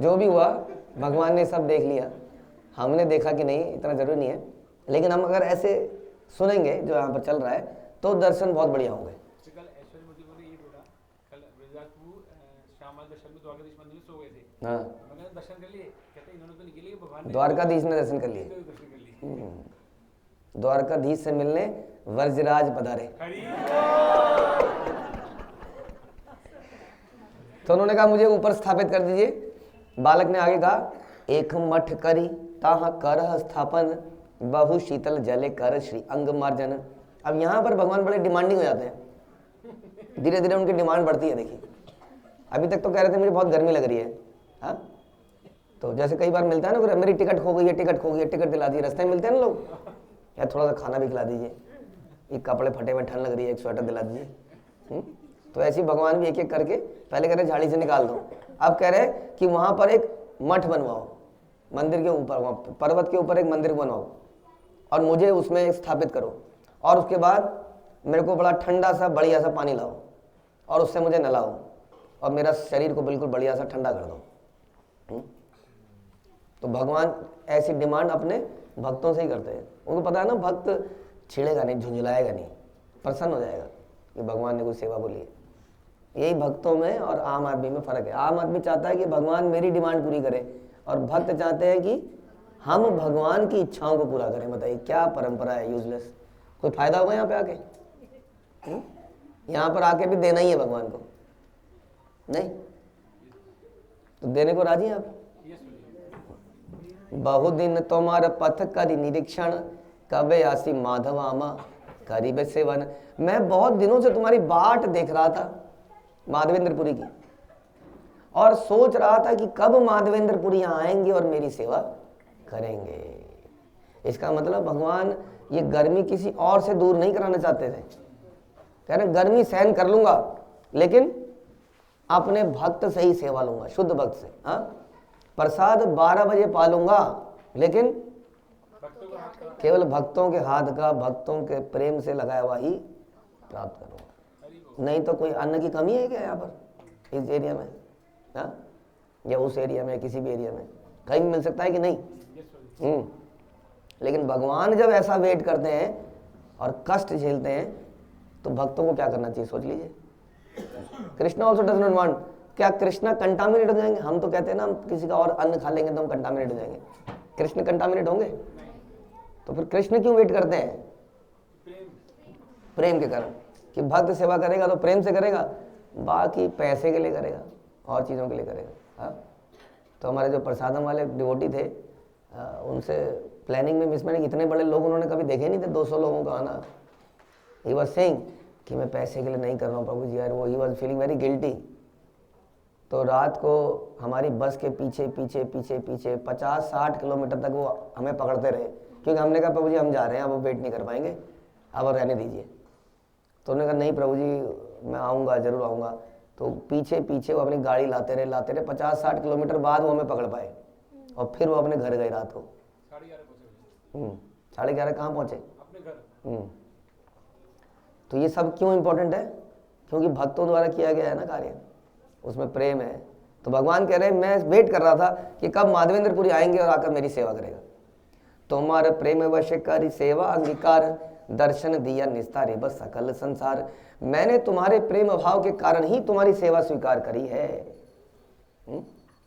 Speaker 1: जो भी हुआ भगवान ने सब देख लिया, हमने देखा कि नहीं इतना जरूरी नहीं है, लेकिन हम अगर ऐसे सुनेंगे जो यहाँ पर चल रहा है तो दर्शन बहुत बढ़िया होंगे। हाँ, द्वारकाधीश ने दर्शन कर लिए। द्वारकाधीश से मिलने व्रजराज पधारे। तो उन्होंने कहा मुझे ऊपर स्थापित कर दीजिए। बालक ने आगे कहा, एक मठ करी ताहा करह स्थापन, बहु शीतल जले कर श्री अंग मार्जन। अब यहाँ पर भगवान बड़े डिमांडिंग हो जाते हैं, धीरे धीरे उनकी डिमांड बढ़ती है। देखिए अभी तक तो कह रहे थे मुझे बहुत गर्मी लग रही है, हाँ, तो जैसे कई बार मिलता है ना, मेरी टिकट खो गई है, टिकट खो गई है, टिकट दिला दी, रास्ते में मिलते हैं ना लोग, या थोड़ा सा खाना भी खिला दीजिए, ये कपड़े फटे हुए ठंड लग रही है, एक स्वेटर दिला दीजिए। तो ऐसे ही भगवान भी एक एक करके पहले कह रहे झाड़ी से निकाल दो, अब कह रहे कि वहां पर एक मठ बनवाओ, मंदिर के ऊपर, पर्वत के ऊपर एक मंदिर बनवाओ और मुझे उसमें स्थापित करो, और उसके बाद मेरे को बड़ा ठंडा सा बढ़िया सा पानी लाओ और उससे मुझे नहलाओ और मेरा शरीर को बिल्कुल बढ़िया सा ठंडा कर दो। तो भगवान ऐसी डिमांड अपने भक्तों से ही करते हैं। उनको पता है ना, भक्त छिड़ेगा नहीं, झुंझलाएगा नहीं, प्रसन्न हो जाएगा कि भगवान ने कोई सेवा बोली है। यही भक्तों में और आम आदमी में फर्क है। आम आदमी चाहता है कि भगवान मेरी डिमांड पूरी करे और भक्त चाहते हैं कि हम भगवान की इच्छाओं को पूरा करें। बताइए क्या परंपरा है यूजलेस। कोई फायदा होगा यहाँ पे आके? यहाँ पर आके भी देना ही है भगवान को, नहीं तो देने को राजी हैं आप? बहुदिन तुम्हारा पथ करी निरीक्षण, कबे आसी माधव आमा करीब सेवन। मैं बहुत दिनों से तुम्हारी बाट देख रहा था माधवेंद्रपुरी की, और सोच रहा था कि कब माधवेंद्रपुरी यहाँ आएंगे और मेरी सेवा करेंगे। इसका मतलब भगवान ये गर्मी किसी और से दूर नहीं कराना चाहते थे। कह रहे गर्मी सहन कर लूंगा लेकिन अपने भक्त से ही सेवा लूंगा, शुद्ध भक्त से। हाँ, प्रसाद 12 बजे पालूंगा लेकिन केवल भक्तों के हाथ का, भक्तों के प्रेम से लगाया हुआ ही प्राप्त करूंगा। नहीं तो कोई अन्न की कमी है क्या यहाँ पर इस एरिया में? हाँ, या उस एरिया में, किसी भी एरिया में कहीं मिल सकता है कि नहीं? लेकिन भगवान जब ऐसा वेट करते हैं और कष्ट झेलते हैं तो भक्तों को क्या करना चाहिए सोच लीजिए। Krishna also does not want. क्या कृष्णा कंटामिनेट हो जाएंगे? हम तो कहते हैं ना, हम किसी का और अन्न खा लेंगे तो हम कंटामिनेट हो जाएंगे। कृष्ण कंटामिनेट होंगे? तो फिर कृष्ण क्यों वेट करते हैं? प्रेम के कारण, कि भक्त सेवा करेगा तो प्रेम से करेगा, बाकी पैसे के लिए करेगा और चीज़ों के लिए करेगा। हाँ, तो हमारे जो प्रसादम वाले डिवोटी थे, उनसे प्लानिंग में मिसमैनेज, इतने बड़े लोग उन्होंने कभी देखे नहीं थे, 200 लोगों का आना। ही वाज सेइंग कि मैं पैसे के लिए नहीं कर रहा हूँ प्रभु जी, यार वो he was feeling very guilty. तो रात को हमारी बस के पीछे पीछे पीछे पीछे 50-60 किलोमीटर तक वो हमें पकड़ते रहे, क्योंकि हमने कहा प्रभु जी हम जा रहे हैं, अब वो वेट नहीं कर पाएंगे, अब रहने दीजिए। तो उन्होंने कहा नहीं प्रभु जी मैं आऊँगा, जरूर आऊँगा। तो पीछे पीछे वो अपनी गाड़ी लाते रहे 50-60 किलोमीटर बाद वो हमें पकड़ पाए और फिर वो अपने घर गए रात को। 11:30 कहाँ पहुँचे? अपने घर। तो ये सब क्यों इम्पोर्टेंट है? क्योंकि भक्तों द्वारा किया गया है ना कार्य, उसमें प्रेम है। तो भगवान कह रहे हैं मैं वेट कर रहा था कि कब माधवेंद्रपुरी आएंगे और आकर मेरी सेवा करेगा। तुम्हारे प्रेम वश करी सेवा अंगीकार, दर्शन दिया निस्तारे बस सकल संसार। मैंने तुम्हारे प्रेम भाव के कारण ही तुम्हारी सेवा स्वीकार करी है।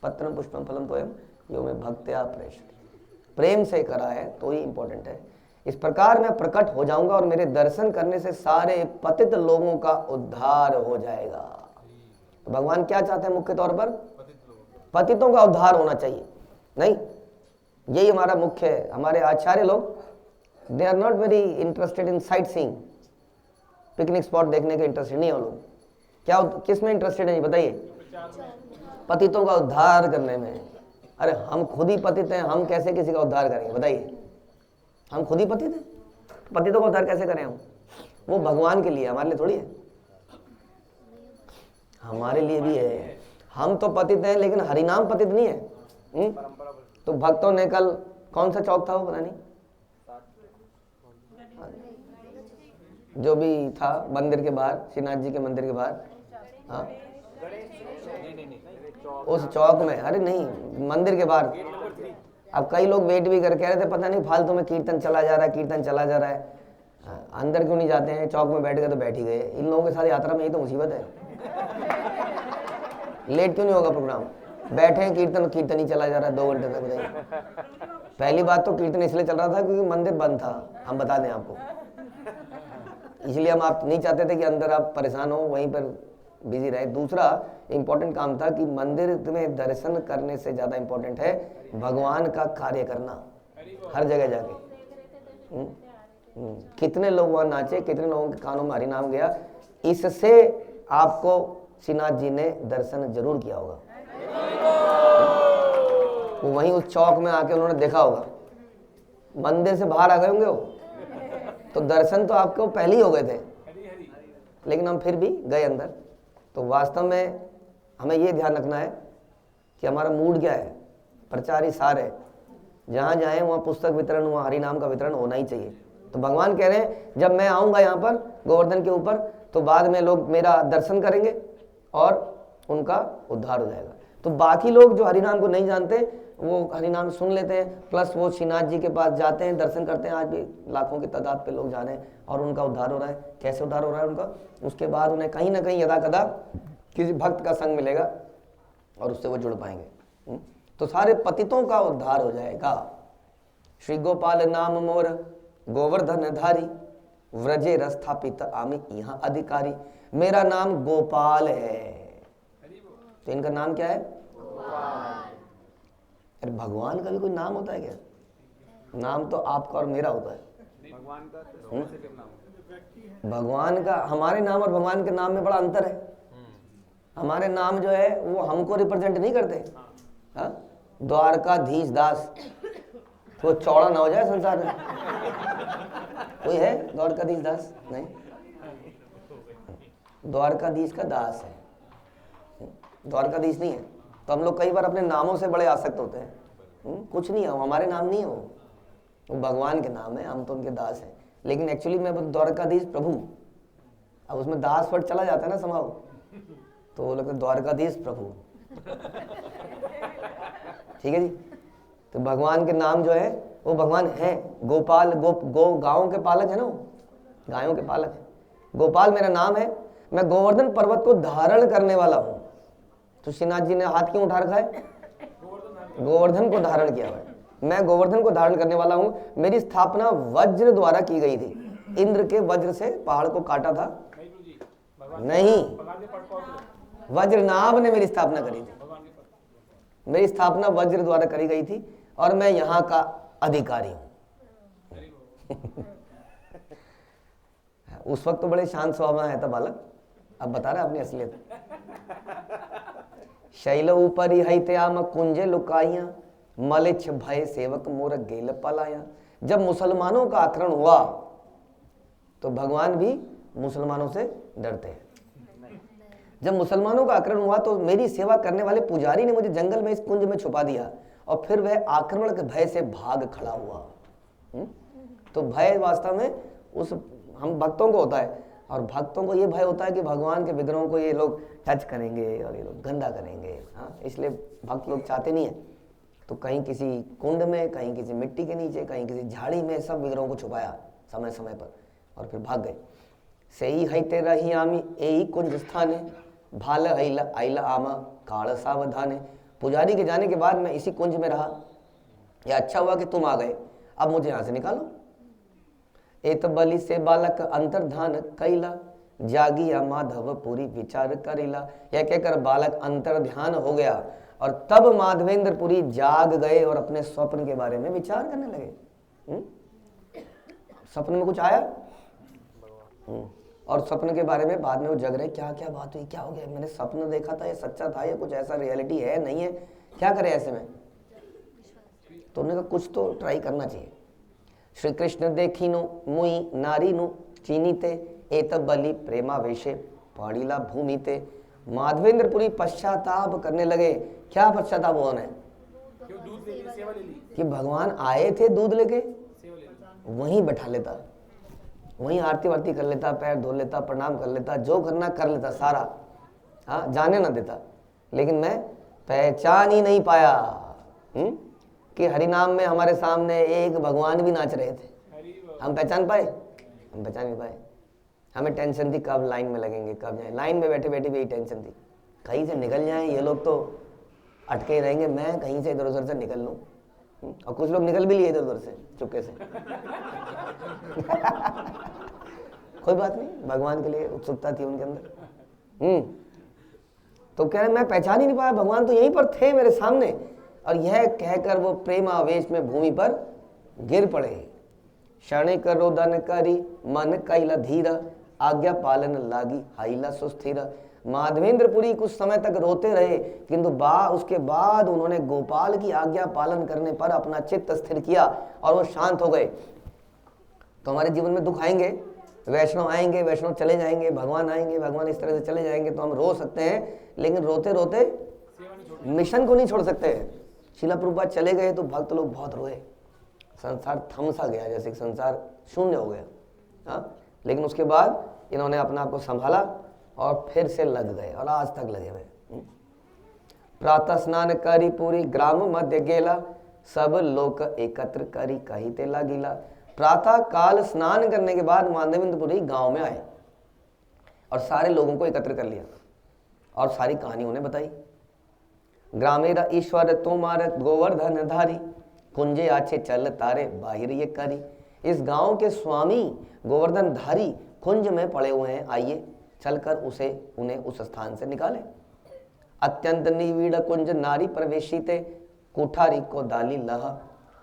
Speaker 1: पत्रम पुष्पम फलम तोयम यो में भक्त्या प्रेषति। प्रेम से करा है तो ही इंपॉर्टेंट है। इस प्रकार मैं प्रकट हो जाऊंगा और मेरे दर्शन करने से सारे पतित लोगों का उद्धार हो जाएगा। तो भगवान क्या चाहते हैं मुख्य तौर पर? पतितों का उद्धार होना चाहिए, नहीं? यही हमारा मुख्य है। हमारे आचार्य लोग they are not very interested in sightseeing, picnic spot देखने के इंटरेस्टेड नहीं है वो लोग। क्या किस में इंटरेस्टेड है ये बताइए? पतितों का उद्धार करने में। अरे हम खुद ही पतित हैं, हम कैसे किसी का उद्धार करेंगे बताइए? हम खुद ही पतित हैं, पतितों का उद्धार कैसे करें हम? वो भगवान के लिए, हमारे लिए थोड़ी है। हमारे लिए भी है। हम तो पतित हैं लेकिन हरिनाम पतित नहीं है। तो भक्तों ने कल कौन सा चौक था वो पता नहीं, जो भी था मंदिर के बाहर, श्रीनाथ जी के मंदिर के बाहर, हाँ उस चौक में, अरे नहीं मंदिर के बाहर। अब कई लोग वेट भी कर कह रहे थे पता नहीं फालतू में कीर्तन चला जा रहा है, कीर्तन चला जा रहा है, अंदर क्यों नहीं जाते हैं? चौक में बैठ गए तो बैठ ही गए। इन लोगों के साथ यात्रा में यही तो मुसीबत है। लेट क्यों नहीं होगा प्रोग्राम? बैठे हैं, कीर्तन कीर्तन ही चला जा रहा है 2 घंटे तक। बताइए, पहली बात तो कीर्तन इसलिए चल रहा था क्योंकि मंदिर बंद था, हम बता दें आपको, इसलिए हम आप नहीं चाहते थे कि अंदर आप परेशान हो, वहीं पर बिजी रहे। दूसरा इंपॉर्टेंट काम था कि मंदिर में दर्शन करने से ज्यादा इंपॉर्टेंट है भगवान का कार्य करना, हर जगह जाके। कितने लोग वहां नाचे, कितने लोगों के कानों में हरि नाम गया, इससे आपको श्रीनाथ जी ने दर्शन जरूर किया होगा। वो वहीं उस चौक में आके उन्होंने देखा होगा, मंदिर से बाहर आ गए होंगे वो, तो दर्शन तो आपको पहले ही हो गए थे, लेकिन हम फिर भी गए अंदर। तो वास्तव में हमें ये ध्यान रखना है कि हमारा मूड क्या है। प्रचार ही सार है, जहाँ जाए वहाँ पुस्तक वितरण, वहाँ हरि नाम का वितरण होना ही चाहिए। तो भगवान कह रहे हैं जब मैं आऊँगा यहाँ पर गोवर्धन के ऊपर, तो बाद में लोग मेरा दर्शन करेंगे और उनका उद्धार हो जाएगा। तो बाकी लोग जो हरिनाम को नहीं जानते वो हरिनाम सुन लेते हैं, प्लस वो श्रीनाथ जी के पास जाते हैं, दर्शन करते हैं। आज भी लाखों की तादाद पे लोग जा रहे हैं और उनका उद्धार हो रहा है। कैसे उद्धार हो रहा है उनका? उसके बाद उन्हें कहीं ना कहीं यदा कदा किसी भक्त का संग मिलेगा और उससे वो जुड़ पाएंगे। तो सारे पतितों का उद्धार हो जाएगा। श्री गोपाल नाम मोर गोवर्धन धारी, व्रजे रस्थापित आमी यहाँ अधिकारी। मेरा नाम गोपाल है। तो इनका नाम क्या है? अरे भगवान का भी कोई नाम होता है क्या? नाम तो आपका और मेरा होता है। भगवान का, हमारे नाम और भगवान के नाम में बड़ा अंतर है। हमारे नाम जो है वो हमको रिप्रेजेंट नहीं करते। हाँ, द्वारकाधीश दास, तो चौड़ा ना हो जाए संसार में। कोई है द्वारकाधीश दास? नहीं, द्वारकाधीश का दास है, द्वारकाधीश नहीं है। तो हम लोग कई बार अपने नामों से बड़े आसक्त होते हैं। कुछ नहीं है, हमारे नाम नहीं है, वो भगवान के नाम है, हम तो उनके दास हैं। लेकिन एक्चुअली मैं द्वारकाधीश प्रभु, अब उसमें दास वर्ड चला जाता है ना समाओ, तो वो लगता है द्वारकाधीश प्रभु। ठीक है जी। तो भगवान के नाम जो है वो भगवान है। गोपाल, गो गायों के पालक है ना, वो गायों के पालक है। गोपाल मेरा नाम है। मैं गोवर्धन पर्वत को धारण करने वाला हूं। तो श्रीनाथ जी ने हाथ क्यों उठा रखा है? गोवर्धन को धारण किया है। मैं गोवर्धन को धारण करने वाला हूं। मेरी स्थापना वज्र द्वारा की गई थी। इंद्र के वज्र से पहाड़ को काटा था नहीं, वज्रनाभ ने मेरी स्थापना करी थी। मेरी स्थापना वज्र द्वारा करी गई थी और मैं यहाँ का अधिकारी हूं। उस वक्त तो बड़े शांत स्वभाव में था बालक, अब बता रहे अपनी असलियत। शैल ऊपरी हैत्याम कुंजे लुकाइया, मलिच्छ भय सेवक मोर गेल पलाया। जब मुसलमानों का आक्रमण हुआ तो भगवान भी मुसलमानों से डरते हैं। जब मुसलमानों का आक्रमण हुआ तो मेरी सेवा करने वाले पुजारी ने मुझे जंगल में इस कुंज में छुपा दिया और फिर वह आक्रमण के भय से भाग खड़ा हुआ। तो भय वास्तव में उस हम भक्तों को होता है, और भक्तों को ये भय होता है कि भगवान के विग्रहों को ये लोग टच करेंगे और ये लोग गंदा करेंगे। हाँ, इसलिए भक्त लोग चाहते नहीं है। तो कहीं किसी कुंड में, कहीं किसी मिट्टी के नीचे, कहीं किसी झाड़ी में सब विग्रहों को छुपाया समय समय पर और फिर भाग गए। सही हैते रही आमी एही कुंज स्थाने, भाल आइला आमा काल सावधाने। पुजारी के जाने के बाद मैं इसी कुंज में रहा। यह अच्छा हुआ कि तुम आ गए, अब मुझे यहाँ से निकालो। एत बलि से बालक अंतर्धान कैला, जागिया माधव पूरी विचार करेला। यह कहकर बालक अंतर ध्यान हो गया और तब माधवेंद्र पुरी जाग गए और अपने स्वप्न के बारे में विचार करने लगे। सपने में कुछ आया और सपने के बारे में बाद में वो जग रहे, क्या क्या बात हुई, क्या हो गया, मैंने सपना देखा था, ये सच्चा था, ये कुछ ऐसा रियलिटी है नहीं है, क्या करे ऐसे में। तो उन्होंने कहा कुछ तो ट्राई करना चाहिए। श्री कृष्ण देखिनो मुई नारीनु चीनीते, एत बलि प्रेमावेशे पड़ीला भूमिते। माधवेंद्र पुरी पश्चाताप करने लगे। क्या पश्चाताप हुआ उन्हें? कि भगवान आए थे दूध लेके, वहीं बैठा लेता, वहीं आरती वारती कर लेता, पैर धो लेता, प्रणाम कर लेता, जो करना कर लेता सारा, हाँ, जाने ना देता। लेकिन मैं पहचान ही नहीं पाया कि हरिनाम में हमारे सामने एक भगवान भी नाच रहे थे। हम पहचान पाए? हम पहचान नहीं पाए। हमें टेंशन थी कब लाइन में लगेंगे, कब जाए। लाइन में बैठे बैठे भी यही टेंशन थी, कहीं से निकल जाएं, ये लोग तो अटके ही रहेंगे, मैं कहीं से इधर उधर से निकल लूं। और कुछ लोग निकल भी लिए इधर उधर से चुपके से। कोई बात नहीं, भगवान के लिए उत्सुकता थी उनके अंदर। तो कह रहे मैं पहचान ही नहीं पाया, भगवान तो यहीं पर थे मेरे सामने। और यह कहकर वो प्रेमावेश में भूमि पर गिर पड़े। क्षणिक रोदन करी मन कैला धीरा, आज्ञा पालन लागी हाइला सुस्थिर। माधवेंद्रपुरी कुछ समय तक रोते रहे, किंतु उसके बाद उन्होंने गोपाल की आज्ञा पालन करने पर अपना चित्त स्थिर किया और वो शांत हो गए। तो हमारे जीवन में दुख आएंगे, वैष्णव आएंगे, वैष्णव चले जाएंगे, भगवान आएंगे, भगवान इस तरह से चले जाएंगे, तो हम रो सकते हैं, लेकिन रोते रोते मिशन को नहीं छोड़ सकते। शिला प्रभुपाद चले गए तो भक्त लोग बहुत रोए, संसार थम सा गया, जैसे कि संसार शून्य हो गया। हाँ, लेकिन उसके बाद इन्होंने अपने आप को संभाला और फिर से लग गए और आज तक लगे हुए। प्रातः स्नान करी पूरी ग्राम मध्य गेला, सब लोग एकत्र करी कही ते लागिला। प्रातः काल स्नान करने के बाद माधवेंद्रपुरी गांव में आए और सारे लोगों को एकत्र कर लिया और सारी कहानी उन्हें बताई। ग्रामेरा ईश्वर तोमार गोवर्धन धारी, कुंजे आछे चल तारे बाहिर ये करी। इस गांव के स्वामी गोवर्धन धारी कुंज में पड़े हुए हैं, आइए चलकर उन्हें उस स्थान से निकाले। अत्यंत निविड़ कुंज नारी प्रवेशिते, कुठारी को दाली लह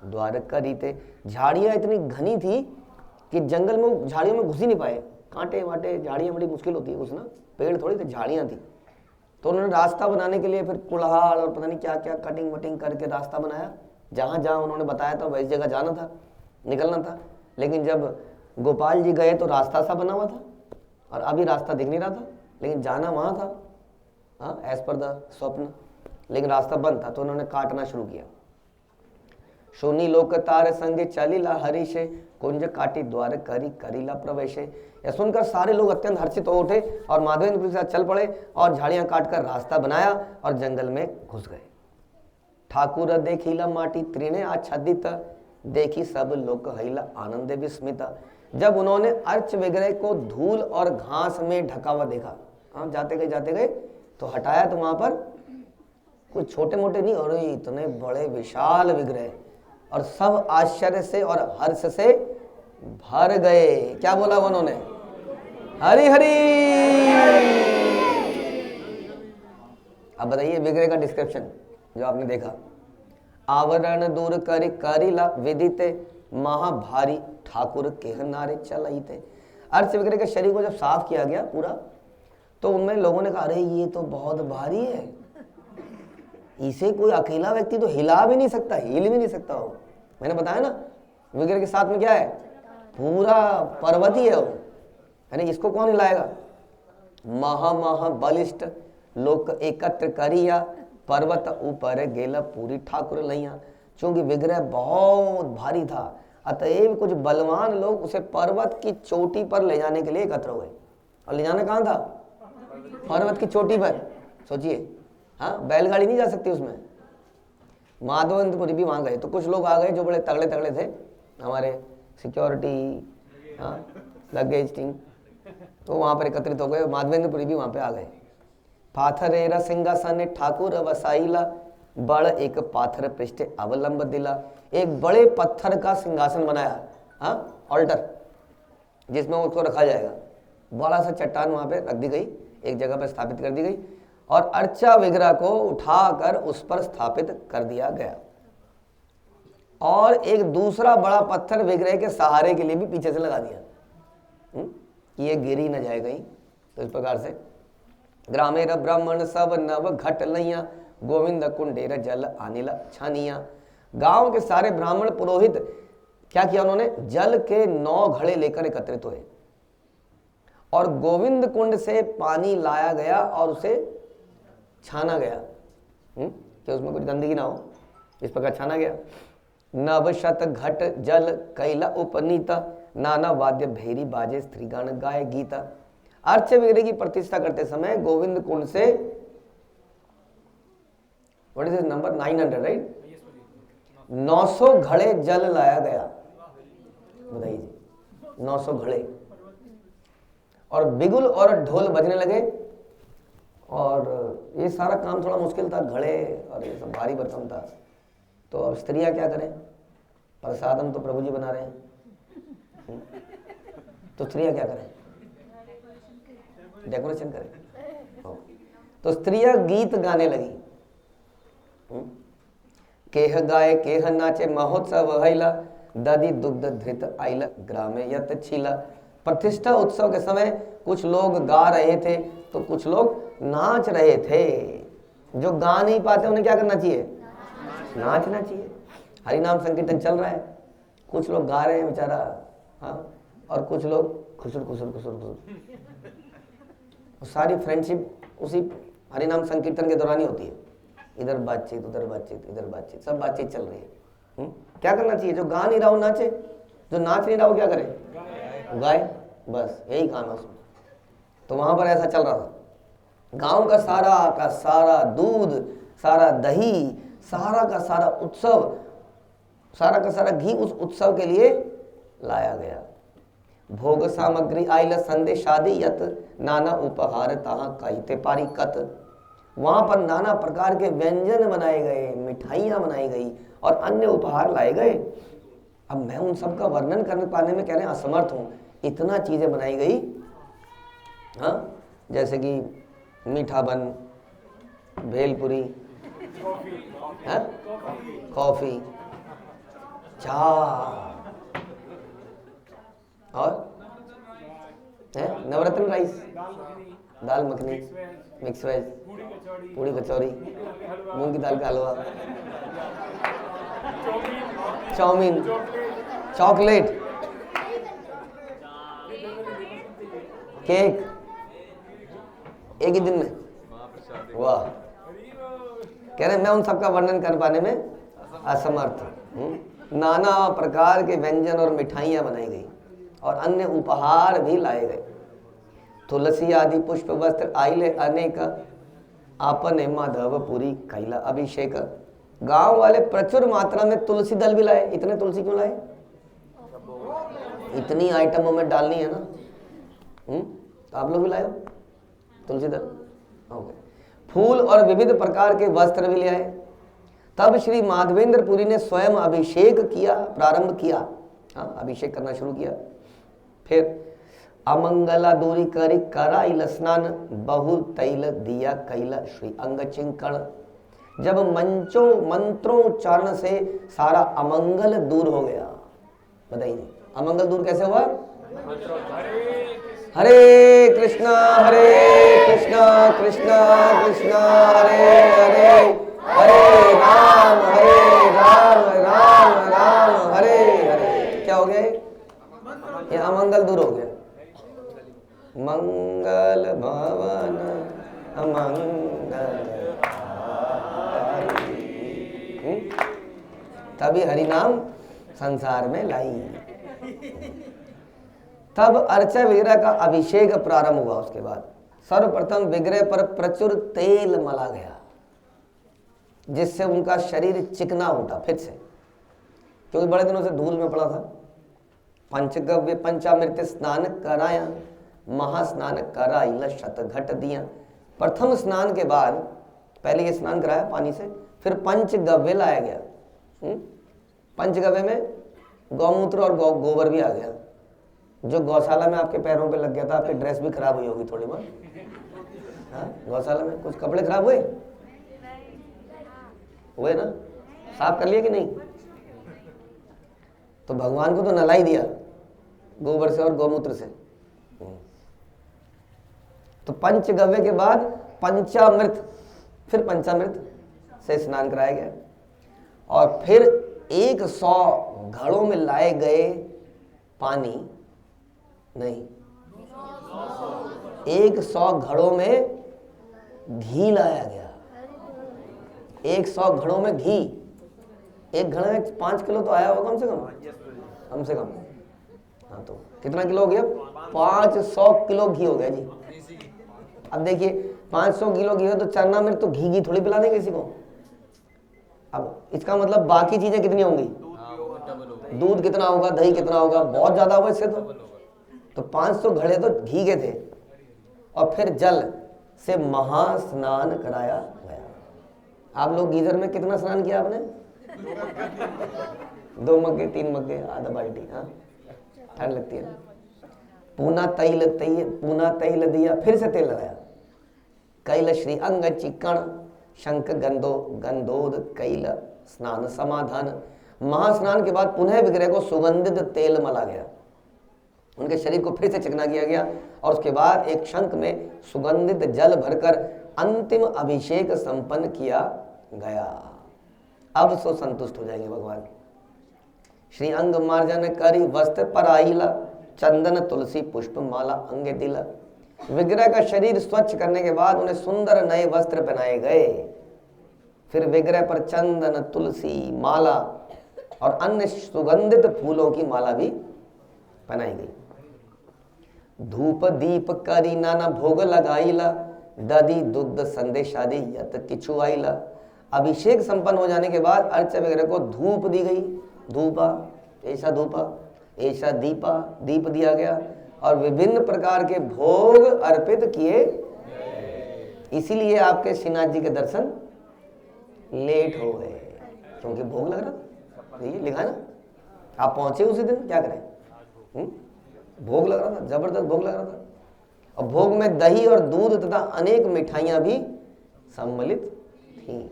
Speaker 1: द्वार करीते। झाड़ियां इतनी घनी थी कि जंगल में झाड़ियों में घुस ही नहीं पाए, कांटे वाटे, झाड़ियां बड़ी मुश्किल होती है घुसना, पेड़ थोड़ी थे, झाड़ियां थी। तो उन्होंने रास्ता बनाने के लिए फिर कुल्हाड़ और पता नहीं क्या क्या कटिंग वटिंग करके रास्ता बनाया। जहां जहां उन्होंने बताया था वैसी जगह जाना था, निकलना था। लेकिन जब गोपाल जी गए तो रास्ता सा बना हुआ था और अभी रास्ता दिख नहीं रहा था, लेकिन जाना वहां था, हाँ, एज पर द स्वप्न, लेकिन रास्ता बंद था। तो उन्होंने काटना शुरू किया। शूनी लोक तार संगे चलीला हरीशे, कुंज काटी द्वार करी करीला प्रवेशे। यह सुनकर सारे लोग अत्यंत हर्षित हो उठे और माधवेंद्र के साथ चल पड़े और झाड़ियां काटकर रास्ता बनाया और जंगल में घुस गए। ठाकुर देखीला माटी त्रिने आच्छादित, देखी सब लोग हईला आनंदे विस्मित। जब उन्होंने अर्च विग्रह को धूल और घास में ढका हुआ देखा, हाँ, जाते गए तो हटाया तो वहां पर कुछ छोटे मोटे नहीं, और इतने बड़े विशाल विग्रह, और सब आश्चर्य से और हर्ष से भर गए। क्या बोला उन्होंने? हरि हरि। अब बताइए विग्रह का डिस्क्रिप्शन जो आपने देखा। आवरण दूर करी करीला विदिते, महाभारी ठाकुर के नारे चलाईते। अर्च विग्रह के शरीर को जब साफ किया गया पूरा, तो उनमें लोगों ने कहा अरे ये तो बहुत भारी है, इसे कोई अकेला व्यक्ति तो हिला भी नहीं सकता, हिल भी नहीं सकता हो। मैंने बताया ना विग्रह के साथ में क्या है, पूरा पर्वत ही है वो, यानी इसको कौन हिलाएगा। महा बलिष्ठ लोक एकत्र करिया, पर्वत ऊपर गेला पूरी ठाकुर लैया। चूंकि विग्रह बहुत भारी था, अतएव कुछ बलवान लोग उसे पर्वत की चोटी पर ले जाने के लिए एकत्र हुए। और ले जाना कहाँ था? पर्वत की चोटी पर। सोचिए, हाँ, बैलगाड़ी नहीं जा सकती उसमें। माधवेंद्रपुरी भी वहां गए तो कुछ लोग आ गए जो बड़े तगड़े तगड़े थे, हमारे सिक्योरिटी, हाँ, लगेज टीम, तो वहां पर एकत्रित हो गए। माधवेंद्रपुरी भी वहां पे आ गए। पाथरेरा सिंहासन ठाकुर वसाईला, बड़ एक पाथर पृष्ठ अवलंब दिला। एक बड़े पत्थर का सिंहासन बनाया, हाँ, ऑल्टर, जिसमें उसको रखा जाएगा। बड़ा सा चट्टान वहां पे रख दी गई, एक जगह पर स्थापित कर दी गई और अर्चा विग्रह को उठाकर उस पर स्थापित कर दिया गया और एक दूसरा बड़ा पत्थर विग्रह के सहारे के लिए भी पीछे से लगा दिया कि ये गिरी न जाए कहीं। तो इस प्रकार से ग्रामेर ब्राह्मण सब नव घट लैया गोविंद कुंडेर जल अनिल छानिया। गांव के सारे ब्राह्मण पुरोहित क्या किया, उन्होंने जल के 9 घड़े लेकर एकत्रित हुए और गोविंद कुंड से पानी लाया गया और उसे छाना गया कि उसमें कुछ गंदगी ना हो, इस प्रकार छाना गया। नव शत घट जल कैला उपनीता नाना वाद्य भेरी बाजे स्त्रीगण गाय गीता। अर्च विग्रह की प्रतिष्ठा करते समय गोविंद कुंड से व्हाट इज नंबर 900 राइट 900 घड़े जल लाया गया। बताइए जी 900 घड़े और बिगुल और ढोल बजने लगे और ये सारा काम थोड़ा मुश्किल था, घड़े और ये सब भारी बर्तन था। तो अब स्त्रियां क्या करें, प्रसादम तो प्रभु जी बना रहे हैं, तो स्त्रियां क्या करें, डेकोरेशन करें। तो स्त्रियां गीत गाने लगी, केह गाए केह नाचे महोत्सव हैला दधि दुग्ध धृत आइला ग्रामे यत छीला। प्रतिष्ठा उत्सव के समय कुछ लोग गा रहे थे तो कुछ लोग नाच रहे थे। जो गा नहीं पाते उन्हें क्या करना चाहिए, नाचना चाहिए। हरि नाम संकीर्तन चल रहा है, कुछ लोग गा रहे हैं बेचारा, हाँ, और कुछ लोग खुसुर खुसुर खुसुर खुसुर। सारी फ्रेंडशिप उसी हरि नाम संकीर्तन के दौरान ही होती है, इधर बातचीत उधर बातचीत इधर बातचीत, सब बातचीत चल रही है। क्या करना चाहिए, जो गा नहीं रहा हो नाचे, जो नाच नहीं रहा हो क्या करे, गाय, बस यही काम है उसमें। तो वहां पर ऐसा चल रहा था। गांव का सारा दूध, सारा दही, सारा का सारा उत्सव, सारा का सारा घी उस उत्सव के लिए लाया गया। भोग सामग्री आइल संदेश शादी यत नाना उपहार तहा कहते पारी कत। वहां पर नाना प्रकार के व्यंजन बनाए गए, मिठाइयां बनाई गई और अन्य उपहार लाए गए। अब मैं उन सब का वर्णन करने पाने में कह रहे हैं असमर्थ हूं, इतना चीजें बनाई गई। हाँ, जैसे कि मीठा बन, भेलपुरी, कॉफी, चाय और नवरत्न राइस, दाल मखनी, मिक्स वेज, पूड़ी कचौरी, मूंग की दाल का हलवा, चाउमीन, चॉकलेट, केक, एक ही दिन में। वाह, कह रहे मैं उन सबका वर्णन कर पाने में असमर्थ हूँ। नाना प्रकार के व्यंजन और मिठाइयां बनाई गई और अन्य उपहार भी लाए गए। तुलसी आदि पुष्प वस्त्र आइले अनेक आपने माधवपुरी कैला अभिषेक। गांव वाले प्रचुर मात्रा में तुलसी दल भी लाए। इतने तुलसी क्यों लाए, इतनी आइटमों में डालनी है ना। तो आप लोग भी लाए हो तुलसी दल, ओके। फूल और विविध प्रकार के वस्त्र भी ले आए। तब श्री माधवेंद्रपुरी ने स्वयं अभिषेक किया, प्रारंभ किया, हाँ, अभिषेक करना शुरू किया। फिर अमंगला दूरी करी कराइल स्नान बहु तैल दिया कैला श्री अंग चिंकण। जब मंत्रोच्चारण से सारा अमंगल दूर हो गया। बताइए अमंगल दूर कैसे हुआ? हरे कृष्णा कृष्णा कृष्णा हरे हरे, हरे राम राम राम हरे हरे। क्या हो गया? ये अमंगल दूर हो गया। मंगल भवन अमंगल, तभी हरि नाम संसार में लाई। तब अर्चा विग्रह का अभिषेक प्रारंभ हुआ। उसके बाद सर्वप्रथम विग्रह पर प्रचुर तेल मला गया, जिससे उनका शरीर चिकना उठा फिर से, क्योंकि बड़े दिनों से धूल में पड़ा था। पंचगव्य पंचामृत स्नान कराया, महास्नान कराइल शत घट दिया। प्रथम स्नान के बाद पहले ये स्नान कराया पानी से, फिर पंचगव्य लाया गया। पंचगव्य में गौमूत्र और गोबर भी आ गया। जो गौशाला में आपके पैरों पे लग गया था, आपकी ड्रेस भी खराब हुई होगी थोड़ी बहुत। हाँ, गौशाला में कुछ कपड़े खराब हुए ना, साफ कर लिया कि नहीं? तो भगवान को तो नला ही दिया गोबर से और गौमूत्र से। तो पंचगव्य के बाद पंचामृत, फिर पंचामृत से स्नान कराया गया और फिर 100 घड़ों में लाए गए पानी, नहीं, 100 घड़ों में घी लाया गया। 100 घड़ों में घी, एक घड़े में 5 किलो तो आया होगा कम से कम। हाँ, तो कितना किलो हो गया? 500 किलो घी हो गया जी। अब देखिए 500 किलो घी हो तो चरणामृत तो घी थोड़ी पिला देंगे किसी को। अब इसका मतलब बाकी चीजें कितनी होंगी? दूध कितना होगा, दही कितना होगा, बहुत ज्यादा होगा इससे। तो 500 घड़े तो घी के थे और फिर जल से महास्नान कराया गया। आप लोग गीजर में कितना स्नान किया आपने? 2 मग्गे, 3 मग्गे, आधा बाल्टी। हाँ, ठंड लगती है। पूना तैल दिया, फिर से तेल लगाया। कैल श्री अंग चिकन शंख गंधोद कैल स्नान समाधान। महास्नान के बाद पुनः विग्रह को सुगंधित तेल मला गया, उनके शरीर को फिर से चिकना किया गया और उसके बाद एक शंख में सुगंधित जल भरकर अंतिम अभिषेक संपन्न किया गया। अब सो संतुष्ट हो जाएंगे भगवान। श्री अंग मार्जन करी वस्त्र पराइला चंदन तुलसी पुष्प माला अंगे दिला। विग्रह का शरीर स्वच्छ करने के बाद उन्हें सुंदर नए वस्त्र पहनाए गए। फिर विग्रह पर चंदन, तुलसी माला और अन्य सुगंधित फूलों की माला भी पहनाई गई। धूप दीप करी नाना भोग लगाईला दधी दुग्ध संदेश आदि यत किछु आईला। अभिषेक संपन्न हो जाने के बाद अर्च विग्रह को धूप दी गई। धूपा ऐसा दीप दिया गया और विभिन्न प्रकार के भोग अर्पित किए। इसीलिए आपके श्रीनाथ जी के दर्शन लेट हो गए, क्योंकि भोग लग रहा था। ये लिखा ना, आप पहुंचे उसी दिन, क्या करें? भोग लग रहा था, जबरदस्त भोग लग रहा था। और भोग में दही और दूध तथा अनेक मिठाइयां भी सम्मिलित थी।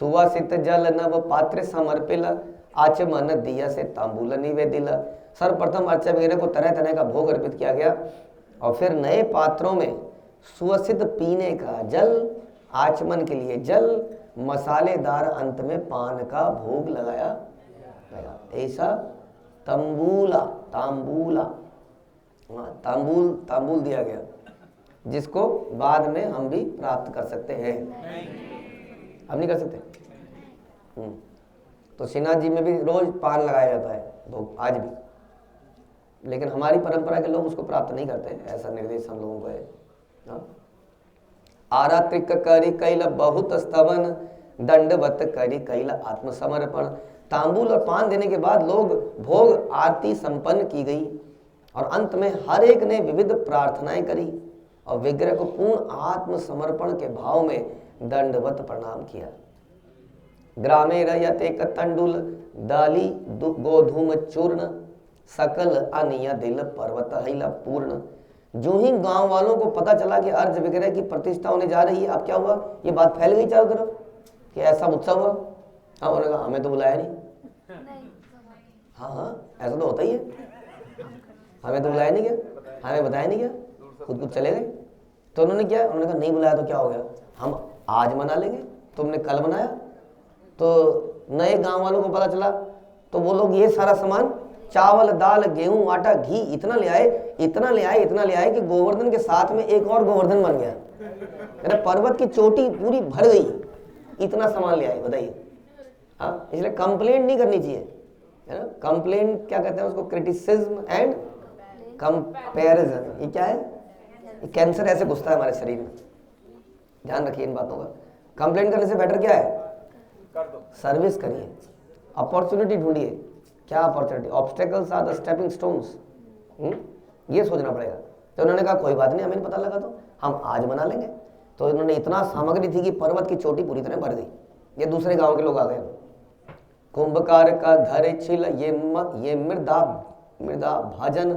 Speaker 1: सुवासित जल नव पात्र समर्पिला आचमन दिया से तांबूल निवेदिला। सर्वप्रथम अर्चा वगैरह को तरह तरह का भोग अर्पित किया गया और फिर नए पात्रों में सुवासित पीने का जल, आचमन के लिए जल, मसालेदार अंत में पान का भोग लगाया गया। ऐसा तांबूल दिया गया, जिसको बाद में हम भी प्राप्त कर सकते हैं। हम नहीं कर सकते। तो श्रीनाथ जी में भी रोज पान लगाया जाता है, तो आज भी, लेकिन हमारी परंपरा के लोग उसको प्राप्त नहीं करते, ऐसा निर्देश हम लोगों को है। आरात्रिक करी कैल बहुत स्तवन दंडवत करी कैल आत्मसमर्पण। तांबूल और पान देने के बाद लोग भोग आरती संपन्न की गई और अंत में हर एक ने विविध प्रार्थनाएं करी और विग्रह को पूर्ण आत्मसमर्पण के भाव में दंडवत प्रणाम किया। ग्रामे रयत एक तंडुल दाली गोधूम चूर्ण सकल अनिया दिल पर्वत हिला पूर्ण। जो ही गांव वालों को पता चला कि अर्ज विग्रह की प्रतिष्ठा होने जा रही है, अब क्या हुआ, ये बात फैल गई चारों तरफ कि ऐसा उत्सव हुआ। हाँ, उन्होंने कहा हमें तो बुलाया नहीं। हाँ, ऐसा तो होता ही है, हमें तो बुलाया नहीं क्या, हमें बताया नहीं क्या, खुद चले गए। तो उन्होंने क्या, उन्होंने कहा नहीं बुलाया तो क्या हो गया, हम आज मना लेंगे, तुमने कल मनाया। तो नए गांव वालों को पता चला तो वो लोग ये सारा सामान, चावल दाल गेहूं आटा घी इतना ले आए कि गोवर्धन के साथ में एक और गोवर्धन बन गया। अरे पर्वत की चोटी पूरी भर गई, इतना सामान ले आए, बताइए। हाँ, इसलिए कंप्लेंट नहीं करनी चाहिए, है ना। कंप्लेंट क्या कहते हैं उसको, क्रिटिसिज्म एंड कंपैरिजन। ये क्या है, ये कैंसर ऐसे घुसता है हमारे शरीर में, ध्यान रखिए इन बातों का। कंप्लेंट करने से बेटर क्या है, कर दो, सर्विस करिए, अपॉर्चुनिटी ढूंढिए। क्या opportunity, obstacles are the stepping stones. ये सोचना पड़ेगा। तो उन्होंने कहा कोई बात नहीं, हमें पता लगा तो हम आज मना लेंगे। तो इन्होंने इतना सामग्री थी कि पर्वत की चोटी पूरी तरह भर गई। ये दूसरे गांव के लोग आ गए। कुंभकार का घर छिल ये मृदा भाजन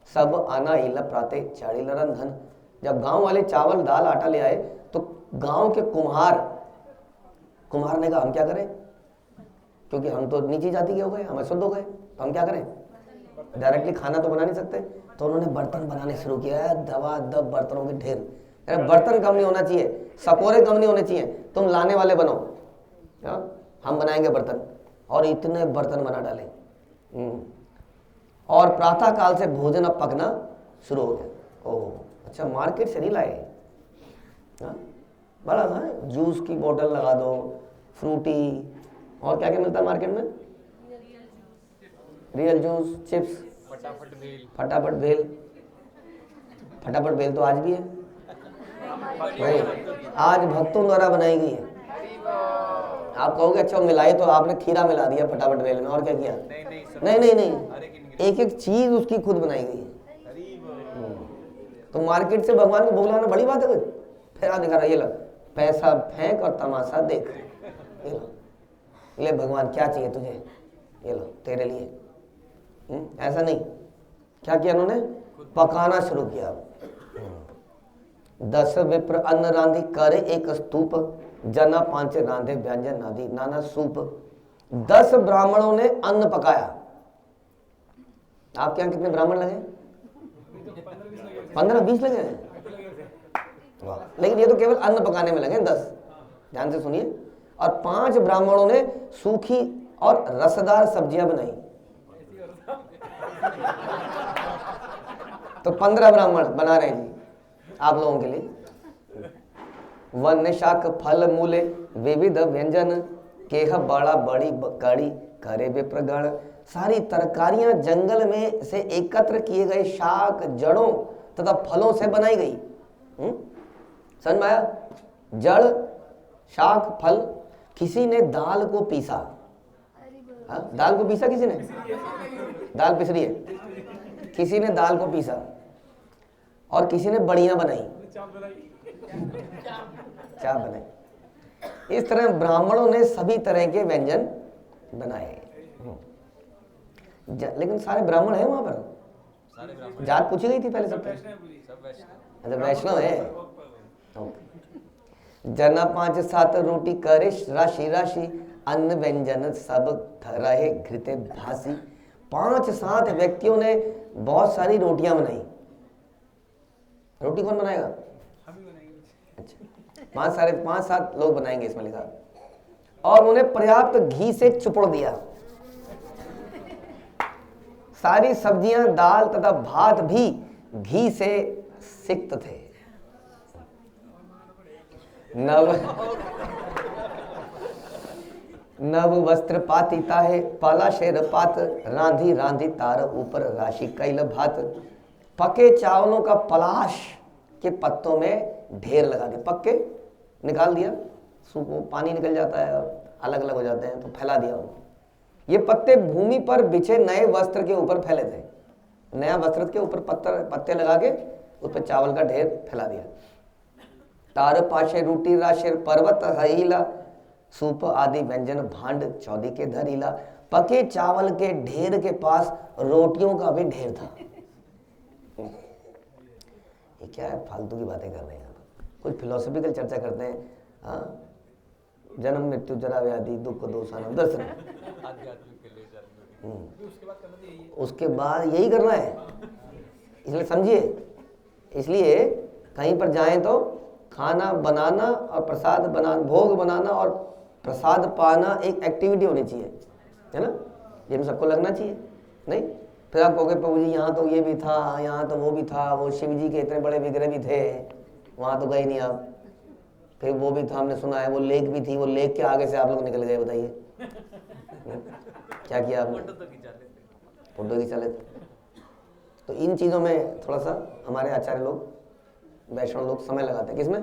Speaker 1: सब आना इला प्राते चाड़ीला रंधन। जब गांव वाले चावल दाल आटा ले आए तो गांव के कुम्हार ने कहा हम क्या करें, क्योंकि हम तो नीची जाति के हो गए, हम अशुद्ध हो गए, तो हम क्या करें, डायरेक्टली खाना तो बना नहीं सकते। तो उन्होंने बर्तन बनाने शुरू किया है, दवा दब बर्तनों के ढेर। अरे बर्तन कम नहीं होना चाहिए, सकोरे कम नहीं होने चाहिए, तुम लाने वाले बनो, हम बनाएंगे बर्तन। और इतने बर्तन बना डाले। और प्रातः काल से भोजन अब पकना शुरू हो गया। ओह अच्छा, मार्केट से नहीं लाए, बड़ा था, जूस की बोतल लगा दो, फ्रूटी, और क्या क्या मिलता है मार्केट में, रियल जूस, चिप्स, फटाफट भेल। फटाफट भेल तो आज भी है नहीं, आज भक्तों द्वारा बनाई गई है। आप कहोगे अच्छा मिलाई तो आपने खीरा मिला दिया फटाफट भेल में, और क्या किया, नहीं, एक एक चीज उसकी खुद बनाई गई है। तो मार्केट से भगवान को भोग लगाना बड़ी बात है। फिर दिखा रहा, ये लो पैसा फेंक और तमाशा देख, ये लो, ले भगवान क्या चाहिए तुझे, ये लो तेरे लिए। ऐसा नहीं, क्या किया उन्होंने, पकाना शुरू किया। 10 विप्र अन्न रांधी करे एक स्तूप, जना 5 रांधे व्यंजन नादी नाना सूप। 10 ब्राह्मणों ने अन्न पकाया। आपके यहाँ कितने ब्राह्मण लगे, 15-20 लगे हैं, लेकिन ये तो केवल अन्न पकाने में लगे 10, ध्यान से सुनिए। और 5 ब्राह्मणों ने सूखी और रसदार सब्जियां बनाई। तो 15 ब्राह्मण बना रहे हैं आप लोगों के लिए। वन शाक फल मूले विविध व्यंजन, केह बड़ा बड़ी कड़ी करे विप्रगण। सारी तरकारियां जंगल में से एकत्र किए गए शाक, जड़ों तथा फलों से बनाई गई। समझ में आया, जड़, शाक, फल। किसी ने दाल को पीसा, दाल को पीसा किसी ने, दाल पिस रही है, किसी ने दाल को पीसा, और किसी ने बड़ियां बनाई, चाप बनाई। इस तरह ब्राह्मणों ने सभी तरह के व्यंजन बनाए। लेकिन सारे ब्राह्मण हैं वहां पर, जात पूछी गई थी पहले सबसे, अच्छा वैष्णव है। जना 5-7 रोटी करे राशि राशि, अन्न व्यंजन सब रहे घृते भासी। 5-7 व्यक्तियों ने बहुत सारी रोटियां बनाई। रोटी कौन बनाएगा, अच्छा 5-7 लोग बनाएंगे इसमें लिखा। और उन्हें पर्याप्त घी से चुपड़ दिया। सारी सब्जियां, दाल तथा भात भी घी से सिक्त थे। नव वस्त्र पाती ताहे, पाला शेर पात, रांधी रांधी तार ऊपर राशि कैल भात। पके चावलों का पलाश के पत्तों में ढेर लगा दिया, पक्के निकाल दिया, सूखो पानी निकल जाता है, अलग अलग हो जाते हैं, तो फैला दिया उनको। ये पत्ते भूमि पर बिछे नए वस्त्र के ऊपर फैले थे। नया वस्त्र के ऊपर पत्ते लगा के उस पर चावल का ढेर फैला दिया। तार पाशे रोटी राशेर पर्वत हईला, सूप आदि व्यंजन भांड 14 के धरीला। पके चावल के ढेर के पास रोटियों का भी ढेर था। ये क्या है, फालतू की बातें कर रहे हैं, कुछ फिलोसफिकल चर्चा करते हैं। हाँ, जन्म मृत्यु जरा व्याधि दुख दोष आनंद दर्शन, उसके बाद यही करना है। इसलिए समझिए, इसलिए कहीं पर जाएं तो खाना बनाना और प्रसाद बनाना, भोग बनाना और प्रसाद पाना एक एक्टिविटी होनी चाहिए, है ना, जिसमें सबको लगना चाहिए। नहीं फिर आप कहोगे प्रभु जी यहाँ तो ये भी था, यहाँ तो वो भी था, वो शिव जी के इतने बड़े विग्रह भी थे, वहाँ तो गए नहीं आप। फिर वो भी था, हमने सुना है, वो लेक भी थी, वो लेक के आगे से आप लोग निकल गए, बताइए क्या किया आपने, फोटो खिंचा लेते। तो इन चीज़ों में थोड़ा सा हमारे आचार्य लोग, वैष्णव लोग समय लगाते हैं। किसमें,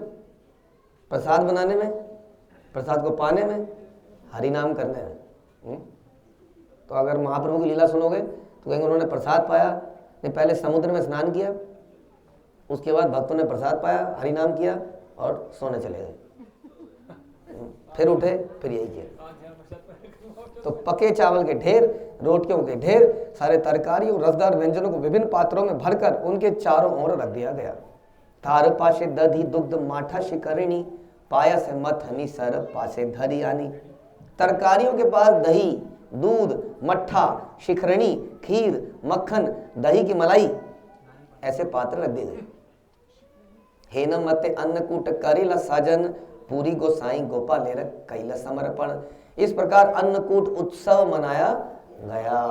Speaker 1: प्रसाद बनाने में, प्रसाद को पाने में, हरि नाम करने में। तो अगर महाप्रभु की लीला सुनोगे तो कहेंगे उन्होंने प्रसाद पाया, ने पहले समुद्र में स्नान किया, उसके बाद भक्तों ने प्रसाद पाया, हरि नाम किया और सोने चले गए। फिर उठे, फिर यही किया। तो पके चावल के ढेर, रोटियों के ढेर, सारे तरकारी और रसदार व्यंजनों को विभिन्न पात्रों में भरकर उनके चारों ओर रख दिया गया। थार पाशे दधी दुग्ध माठा शिकरणी, पायस मथनी सर पासे धरी आनी। तरकारियों के पास दही, दूध, मट्ठा, शिखरणी, खीर, मक्खन, दही की मलाई, ऐसे पात्र रख दिए गए। हेन मते अन्नकूट करेला साजन, पूरी गोसाई गोपालेर कैला समर्पण। इस प्रकार अन्नकूट उत्सव मनाया गया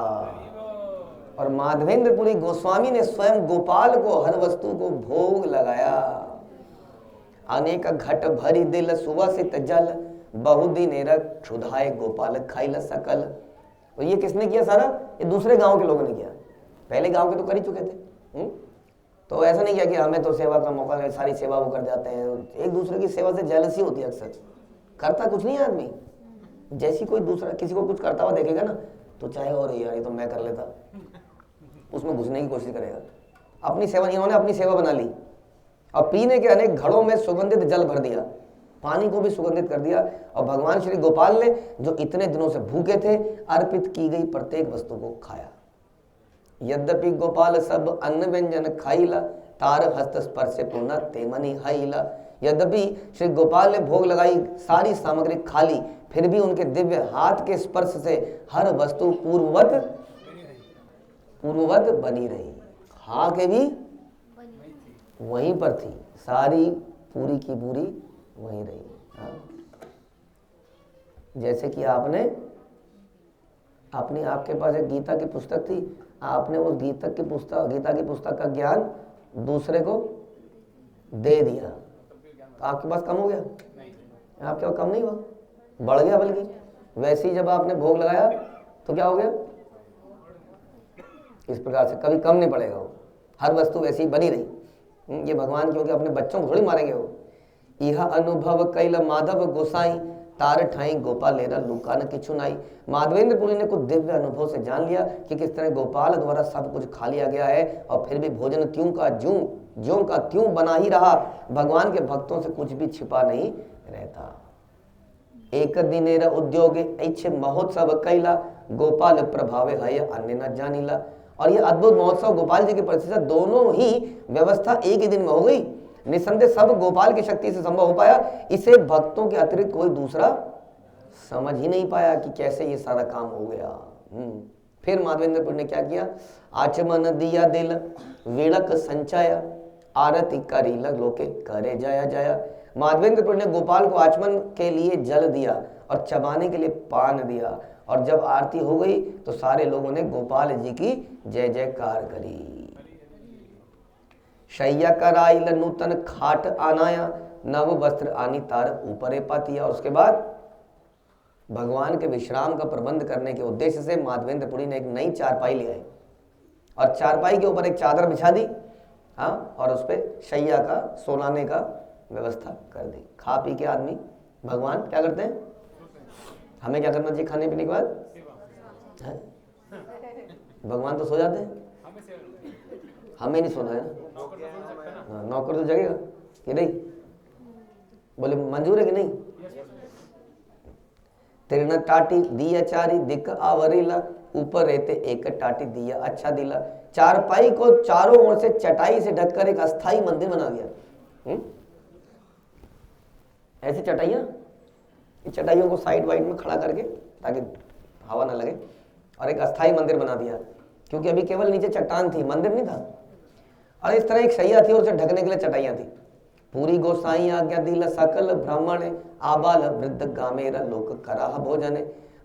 Speaker 1: और माधवेंद्रपुरी गोस्वामी ने स्वयं गोपाल को हर वस्तु को भोग लगाया। अनेक घट भरी दिल सुवासित जल, बहुदिनेर क्षुधाए गोपाल खाइल सकल। और ये किसने किया सारा? ये दूसरे गांव के लोगों ने किया। पहले गांव के तो कर ही चुके थे। तो ऐसा नहीं किया कि हमें तो सेवा का मौका है, सारी सेवा वो कर जाते हैं। एक दूसरे की सेवा से जेलसी होती है अक्सर। करता कुछ नहीं है आदमी, जैसी कोई दूसरा किसी को कुछ करता हुआ देखेगा ना तो चाहे और यार ये तो मैं कर लेता, उसमें घुसने की कोशिश करेगा। अपनी सेवा, इन्होंने अपनी सेवा बना ली और पीने के अनेक घड़ों में सुगंधित जल भर दिया, पानी को भी सुगंधित कर दिया। और भगवान श्री गोपाल ने जो इतने दिनों से भूखे थे, अर्पित की गई प्रत्येक वस्तु को खाया। यद्यपि गोपाल सब अन्न व्यंजन खाइला, तार हस्त स्पर्श पुनः तेमनी हाइला। यद्यपि श्री गोपाल ने भोग लगाई, सारी सामग्री खा ली, फिर भी उनके दिव्य हाथ के स्पर्श से हर वस्तु पूर्ववत बनी रही। खा के भी वहीं पर थी, सारी पूरी की पूरी वहीं रही। हाँ। जैसे कि आपके पास एक गीता की पुस्तक थी, आपने उस गीता की पुस्तक का ज्ञान दूसरे को दे दिया, तो आपके पास कम हो गया? आपके पास कम नहीं हुआ, बढ़ गया। बल्कि वैसे ही जब आपने भोग लगाया तो क्या हो गया? इस प्रकार से कभी कम नहीं पड़ेगा वो, हर वस्तु वैसी ही बनी रही। ये भगवान क्योंकि अपने बच्चों को थोड़ी मारेंगे वो। यह अनुभव कैल माधव गोसाई, तार ठाई गोपाल लेरा लुका न किछु नाई। माधवेंद्रपुरी ने कुछ दिव्य अनुभव से जान लिया कि किस तरह गोपाल द्वारा सब कुछ खा लिया गया है और फिर भी भोजन त्यों का त्यों बना ही रहा। भगवान के भक्तों से कुछ भी छिपा नहीं रहता। एक दिनेर उद्योग ऐच्छे महोत्सव कैला, गोपाल प्रभावे है अन्य न जानिला। और ये अद्भुत महोत्सव गोपाल जी की प्रतिष्ठा दोनों ही व्यवस्था एक ही दिन में हो गई। निसंदेह सब गोपाल की शक्ति से संभव हो पाया। इसे भक्तों के अतिरिक्त कोई दूसरा समझ ही नहीं पाया कि कैसे ये सारा काम हो गया। फिर माधवेंद्रपुर ने क्या किया? आचमन दिया दिल विड़क संचाया, आरती करी लोके करे जाया जाया। माधवेंद्रपुर ने गोपाल को आचमन के लिए जल दिया और चबाने के लिए पान दिया, और जब आरती हो गई तो सारे लोगों ने गोपाल जी की जय जयकार करी। शैया कराइल नूतन खाट आनाया, नव वस्त्र आनी तार ऊपरे पातिया। और उसके बाद भगवान के विश्राम का प्रबंध करने के उद्देश्य से माधवेंद्रपुरी ने एक नई चारपाई ले आए और चारपाई के ऊपर एक चादर बिछा दी। हाँ, और उस पर शैया का सोलाने का व्यवस्था कर दी। खा पी के आदमी, भगवान क्या करते हैं? हमें क्या करना चाहिए खाने पीने के बाद? भगवान तो सो जाते हैं, हमें नहीं सोना है ना। नौकर तो जगेगा कि नहीं? बोले मंजूर है कि नहीं? तीर्ण टाटी दिया चारी दिक आवरीला, ऊपर रहते एक टाटी दिया अच्छा दिला। चारपाई को चारों ओर से चटाई से ढककर एक अस्थाई मंदिर बना दिया। ऐसी चटाइयों को साइड वाइड में खड़ा करके ताकि हवा ना लगे, और एक अस्थाई मंदिर बना दिया, क्योंकि अभी केवल नीचे चट्टान थी, मंदिर नहीं था। और इस तरह एक शैया थी और उसे ढकने के लिए चटाइयां थी। पूरी गोसाई आज्ञा दिल सकल ब्राह्मण, आबाल वृद्ध गामेरा लोक कराह भोजन।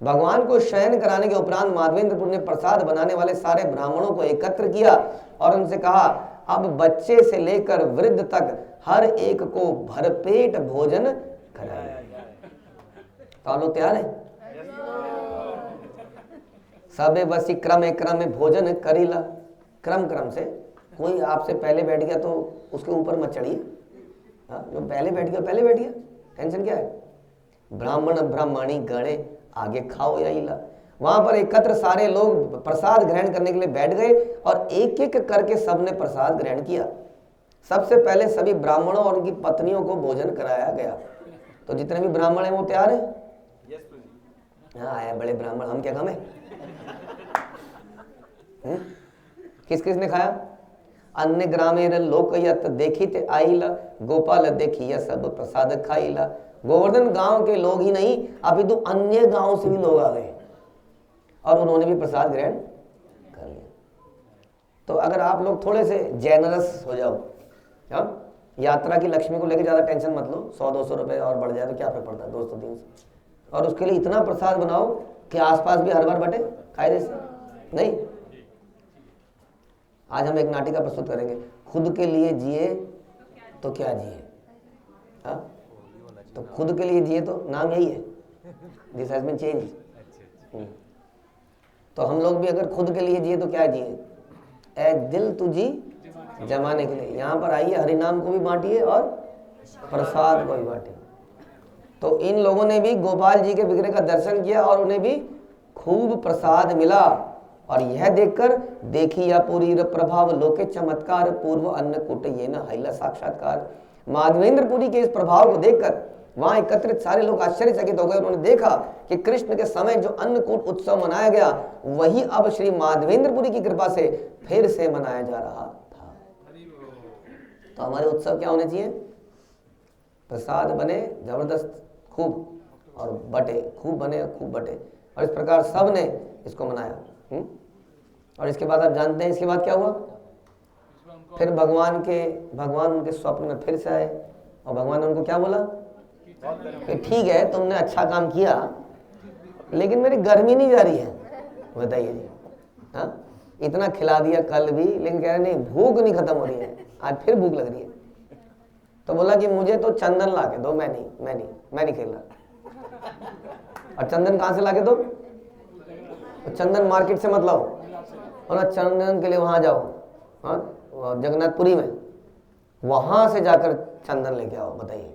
Speaker 1: भगवान को शयन कराने के उपरांत माधवेंद्रपुर ने प्रसाद बनाने वाले सारे ब्राह्मणों को एकत्र किया और उनसे कहा, अब बच्चे से लेकर वृद्ध तक हर एक को भरपेट भोजन कराए। तो आप लोग तैयार है? सबे बसी क्रमे क्रमे भोजन करीला। क्रम से, कोई आपसे पहले बैठ गया तो उसके ऊपर मत चढ़िए। जो पहले बैठ गया, टेंशन क्या है? ब्राह्मण ब्राह्मणी गणे आगे खाओ या इला। वहां पर एकत्र सारे लोग प्रसाद ग्रहण करने के लिए बैठ गए और एक एक करके सबने प्रसाद ग्रहण किया। सबसे पहले सभी ब्राह्मणों और उनकी पत्नियों को भोजन कराया गया। तो जितने भी ब्राह्मण हैं वो तैयार हैं?
Speaker 2: यस प्रभु।
Speaker 1: हाँ आए बड़े ब्राह्मण, हम क्या कम है? किस किस ने खाया? अन्य ग्रामेर लोकयत देखित आइला, गोपाल देखिया सब प्रसाद खाइला। गोवर्धन गांव के लोग ही नहीं, अपितु अन्य गांव से भी लोग आ गए और उन्होंने भी प्रसाद ग्रहण कर लिया। तो अगर आप लोग थोड़े से जेनरस हो जाओ, हाँ, यात्रा की लक्ष्मी को लेकर ज्यादा टेंशन मत लो, 100-200 रुपए और बढ़ जाए तो क्या फर्क पड़ता है, 200-300, और उसके लिए इतना प्रसाद बनाओ कि आसपास भी हर बार बटे खाए दे नहीं। आज हम एक नाटिका प्रस्तुत करेंगे, खुद के लिए जिए तो क्या जिए। हाँ, तो खुद के लिए जिए तो नाम यही है, दिस हैज बीन चेंज। तो हम लोग भी अगर खुद के लिए जिए तो क्या जिए, ए दिल तुझी जमाने के लिए। यहाँ पर आइए, हरि नाम को भी बांटिए और प्रसाद को भी बांटिए। तो इन लोगों ने भी गोपाल जी के विग्रह का दर्शन किया और उन्हें भी खूब प्रसाद मिला। और यह देखकर देखी या पूरी प्रभाव लोके चमत्कार, पूर्व अन्नकूट ये न हैला साक्षात्कार। माधवेंद्रपुरी के इस प्रभाव को देखकर वहां एकत्रित सारे लोग आश्चर्यचकित हो गए। उन्होंने देखा कि कृष्ण के समय जो अन्नकूट उत्सव मनाया गया वही अब श्री माधवेंद्रपुरी की कृपा से फिर से मनाया जा रहा था। तो हमारे उत्सव क्या होने चाहिए? प्रसाद बने जबरदस्त खूब और बटे, खूब बने और खूब बटे। और इस प्रकार सब ने इसको मनाया। और इसके बाद आप जानते हैं इसके बाद क्या हुआ? फिर भगवान उनके स्वप्न में फिर से आए और भगवान ने उनको क्या बोला कि ठीक है तुमने अच्छा काम किया लेकिन मेरी गर्मी नहीं जा रही है। बताइए जी, हाँ, इतना खिला दिया कल भी, लेकिन कह रहे नहीं भूख नहीं खत्म हो रही है, आज फिर भूख लग रही है। तो बोला कि मुझे तो चंदन ला के दो, मैं नहीं खेल रहा। और चंदन कहाँ से ला के दो? तो चंदन मार्केट से मत लाओ, और चंदन के लिए वहां जाओ, हाँ, जगन्नाथपुरी में, वहां से जाकर चंदन लेके आओ। बताइए